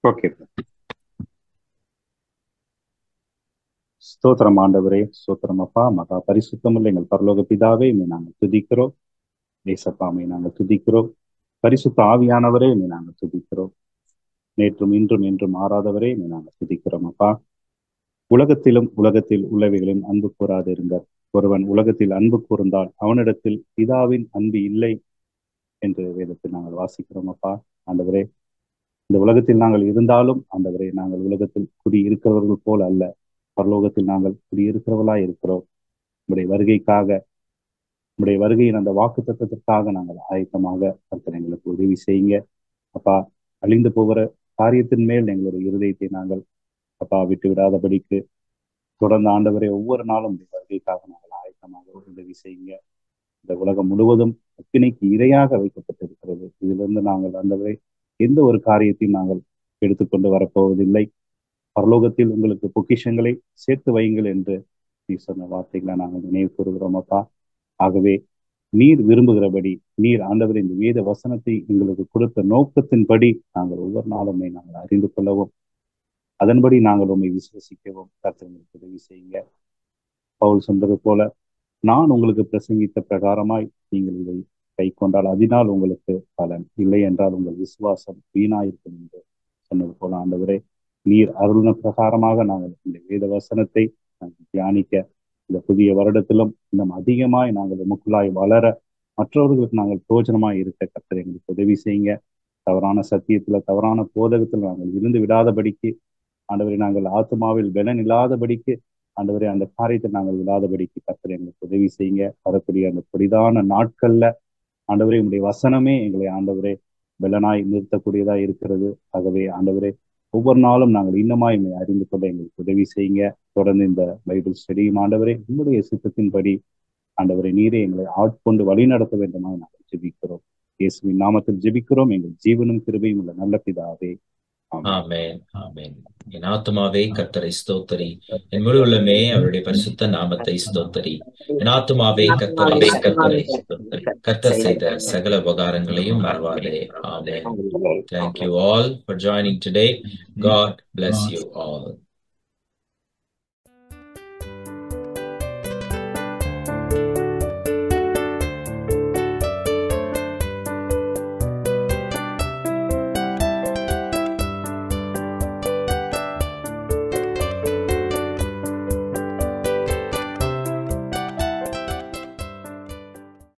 [SPEAKER 3] ஓகே. ஸ்தோத்திரம் ஆண்டவரே, ஸ்தோத்திரம் அப்பா. மகா பரிசுத்தமுள்ள எங்கள் பரலோக பிதாவே, நாங்கள் துதிக்கிறோம். தேசப்பாமை நாங்கள் துதிக்கிறோம். பரிசுத்த ஆவியானவரே, நாங்கள் துதிக்கிறோம். நேற்றும் இன்றும் என்றும் மாறாதவரே, நாங்கள் துதிக்கிறோம் அப்பா. உலகத்திலும் உலகத்தில் உள்ளவைகளின் அன்பு கூறாதிருங்கள். ஒருவன் உலகத்தில் அன்பு கூர்ந்தால் அவனிடத்தில் பிதாவின் அன்பு இல்லை என்று வேதத்தில் நாங்கள் வாசிக்கிறோம் அப்பா. ஆண்டவரே, இந்த உலகத்தில் நாங்கள் இருந்தாலும் ஆண்டவரே, நாங்கள் உலகத்தில் குடியிருக்கிறவர்கள் போல் அல்ல, பரலோகத்தில் நாங்கள் குடியிருக்கிறவர்களாய் இருக்கிறோம். உங்களுடைய வருகைக்காக, உங்களுடைய வருகையின் அந்த வாக்கு தத்துவத்திற்காக நாங்கள் ஆயத்தமாக கர்த்தர் எங்களுக்கு உதவி செய்யுங்க அப்பா. அழிந்து போகிற காரியத்தின் மேல் எங்களுடைய இருதயத்தை நாங்கள் அப்பா விட்டு விடாதபடிக்கு தொடர்ந்து ஆண்டவரை ஒவ்வொரு நாளும் வருகைக்காக நாங்கள் ஆயத்தமாக உதவி செய்யுங்க. இந்த உலகம் முழுவதும் அக்கினிக்கு இரையாக வைக்கப்பட்டிருக்கிறது. இதிலிருந்து நாங்கள் ஆண்டவரை எந்த ஒரு காரியத்தையும் நாங்கள் எடுத்துக்கொண்டு வரப்போவதில்லை. பரலோகத்தில் உங்களுக்கு பொக்கிஷங்களை சேர்த்து வையுங்கள் என்று நீ சொன்ன வார்த்தைகளை நாங்கள் நினைவு கூறுகிறோம் அப்பா. ஆகவே நீர் விரும்புகிறபடி, நீர் ஆண்டவர் இந்த வேத வசனத்தை எங்களுக்கு கொடுத்த நோக்கத்தின்படி நாங்கள் ஒவ்வொரு நாளுமே நாங்கள் அறிந்து கொள்ளவும், அதன்படி நாங்கள் உண்மை விசுவசிக்கவும் கர்த்தர் எங்களுக்கு உதவி செய்யுங்க. பவுல் சொன்னது போல, நான் உங்களுக்கு பிரசங்கித்த பிரகாரமாய் நீங்கள் இதை கை கொண்டால் அதனால் உங்களுக்கு பலன், இல்லை என்றால் உங்கள் விசுவாசம் வீணாயிருக்கும் என்று சொன்னது போல ஆண்டவரே, நீர் அருளின பிரகாரமாக நாங்கள் இந்த வேத வசனத்தை நாங்கள் தியானிக்க, இந்த புதிய வருடத்திலும் இன்னும் அதிகமாய் நாங்கள் உமக்குள்ளாய் வளர, மற்றவர்களுக்கு நாங்கள் பிரயோஜனமாய் இருக்க கர்த்தர் எங்களுக்கு உதவி செய்யுங்க. தவறான சத்தியத்துல, தவறான போதகத்தில் நாங்கள் இருந்து விடாதபடிக்கு ஆண்டவரை, நாங்கள் ஆத்மாவில் பலன் இல்லாதபடிக்கு ஆண்டவரே, அந்த காரியத்தை நாங்கள் விடாதபடிக்கு கர்த்தர் எங்களுக்கு உதவி செய்யுங்க. வரக்கூடிய அந்த புதிதான நாட்கள்ல ஆண்டவரே, உங்களுடைய வசனமே எங்களை ஆண்டவரே பலனாய் நிறுத்தக்கூடியதா இருக்கிறது. ஆகவே ஆண்டவரே, ஒவ்வொரு நாளும் நாங்கள் இன்னமாய் அறிந்து கொள்ள எங்களுக்கு உதவி செய்யுங்க. தொடர்ந்து இந்த பைபிள் ஸ்டடியும் ஆண்டவரே உங்களுடைய சித்தத்தின்படி ஆண்டவரை நீரே எங்களை ஆட்கொண்டு வழி நடத்த வேண்டுமா நாங்கள் ஜெபிக்கிறோம். இயேசுவின் நாமத்தில் ஜெபிக்கிறோம் எங்கள் ஜீவனும் கிருபையும் உள்ள நல்ல பிதாவே.
[SPEAKER 2] ஆமென். ஆமென். என் ஆத்துமாவே கர்த்தரை ஸ்தோத்தரி, என் முழு உள்ளமே அவருடைய பரிசுத்த நாமத்தை ஸ்தோத்தரி. என் ஆத்துமாவே கர்த்தரை ஸ்தோத்தரி, கர்த்தர் செய்த சகல உபகாரங்களையும் மறவாதே. ஆமென். Thank you all for joining today. God bless you all.